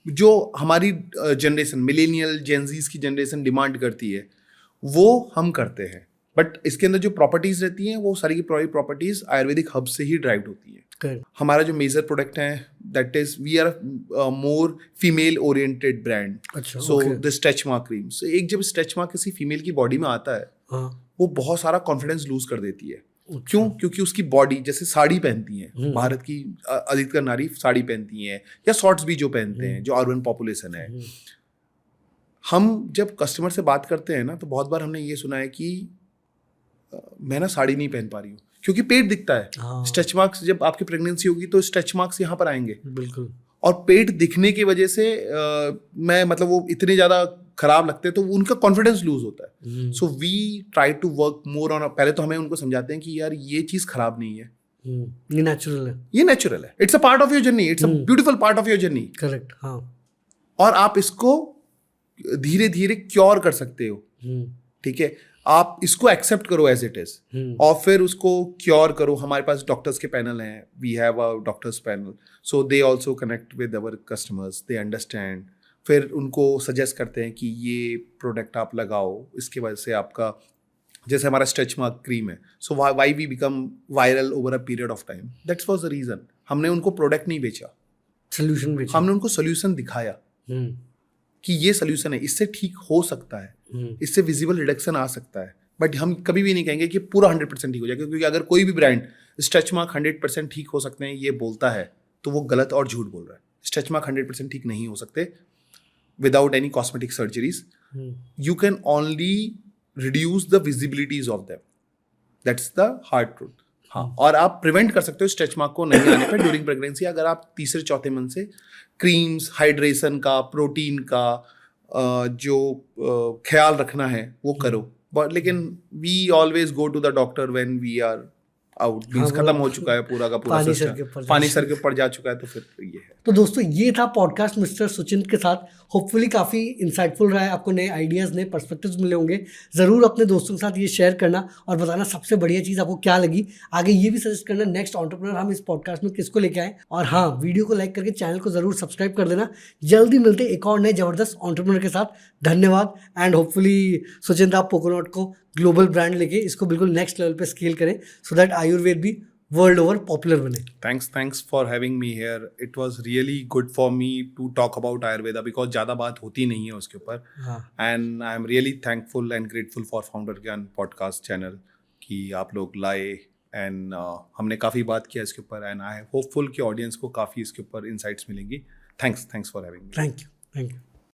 जो हमारी जनरेशन मिलेनियल जेनजीज की जनरेशन डिमांड करती है वो हम करते हैं, बट इसके अंदर जो प्रॉपर्टीज रहती हैं वो सारी की प्रॉपर्टीज आयुर्वेदिक हब से ही ड्राइव होती है। Correct. हमारा जो मेजर प्रोडक्ट है that is we are more female oriented brand, अच्छा, so okay. The stretch mark cream, so एक जब स्ट्रेच मार्क किसी फीमेल की बॉडी में आता है हाँ, वो बहुत सारा कॉन्फिडेंस लूज कर देती है। अच्छा। क्यों? क्योंकि उसकी बॉडी जैसे साड़ी पहनती है, भारत की अधिकतर नारी साड़ी पहनती हैं या शॉर्ट्स भी जो पहनते हैं, जो अर्बन पॉपुलेशन है। हम जब कस्टमर से बात करते हैं ना तो बहुत बार हमने ये सुना है कि मैं ना साड़ी नहीं पहन पा रही हूँ क्योंकि पेट दिखता है। हाँ। स्ट्रेच मार्क्स, जब आपकी प्रेगनेंसी होगी तो स्ट्रेच मार्क्स यहाँ पर आएंगे, बिल्कुल। और पेट दिखने की वजह से मैं मतलब वो इतने ज़्यादा खराब लगते हैं तो उनका कॉन्फिडेंस लूज होता है। So we try to work more on, पहले तो हमें उनको समझाते हैं कि यार ये चीज़ खराब नहीं है, ये नेचुरल है, ये नेचुरल है, it's a part of your journey, it's a beautiful part of your journey. Correct. हाँ, और आप इसको धीरे धीरे क्योर कर सकते हो, ठीक है, आप इसको एक्सेप्ट करो एज इट इज और फिर उसको क्योर करो। हमारे पास डॉक्टर्स के पैनल हैं, we have a doctors panel, so they also connect with our customers, they understand, फिर उनको सजेस्ट करते हैं कि ये प्रोडक्ट आप लगाओ, इसकी वजह से आपका, जैसे हमारा स्ट्रेच मार्क क्रीम है, so why we become viral over a period of time, that's was the reason. हमने उनको प्रोडक्ट नहीं बेचा, सोल्यूशन बेचा, हमने उनको सोल्यूशन दिखाया कि ये सोल्यूशन है, इससे ठीक हो सकता है, इससे विजिबल रिडक्शन आ सकता है। बट हम कभी भी नहीं कहेंगे कि पूरा 100% ठीक हो जाएगा, क्योंकि अगर कोई भी ब्रांड स्ट्रेच मार्क 100% ठीक हो सकते हैं ये बोलता है तो वो गलत और झूठ बोल रहा है। स्ट्रेच मार्क 100% ठीक नहीं हो सकते without any cosmetic surgeries, you can only reduce the visibilities of them, that's the hard truth. हाँ, और आप प्रिवेंट कर सकते हो स्ट्रेच मार्क को नहीं आने पर ड्यूरिंग प्रेगनेंसी, अगर आप तीसरे चौथे मंथ से क्रीम्स, हाइड्रेशन का, प्रोटीन का जो ख्याल रखना है वो करो। बट लेकिन we always go to the doctor when we are out, means खत्म हो चुका है पूरा का पूरा सिस्टम, पानी सर के ऊपर जा चुका है, तो फिर ये है। तो दोस्तों ये था पॉडकास्ट मिस्टर सुचिंत के साथ। होपफुली काफ़ी इंसाइटफुल रहा है, आपको नए आइडियाज़, नए पर्सपेक्टिव्स मिले होंगे। ज़रूर अपने दोस्तों के साथ ये शेयर करना और बताना सबसे बढ़िया चीज़ आपको क्या लगी। आगे ये भी सजेस्ट करना नेक्स्ट एंटरप्रेन्योर हम इस पॉडकास्ट में किसको लेके आए। और हाँ, वीडियो को लाइक करके चैनल को ज़रूर सब्सक्राइब कर देना। जल्दी मिलते एक और नए ज़बरदस्त एंटरप्रेन्योर के साथ। धन्यवाद। एंड होपफुली सुचिंत आप पोकोनट को ग्लोबल ब्रांड लेके इसको बिल्कुल नेक्स्ट लेवल पे स्केल करें, सो दैट आयुर्वेद भी वर्ल्ड ओवर पॉपुलर बने। Thanks for having me here. It was really good for me to talk about Ayurveda because ज़्यादा बात होती नहीं है उसके ऊपर। And I am really thankful and grateful for Founder Gyan podcast channel कि आप लोग लाए and हमने काफ़ी बात किया इसके ऊपर, and I am hopeful कि ऑडियंस को काफ़ी इसके ऊपर insights मिलेंगी। Thanks for having me. Thank you.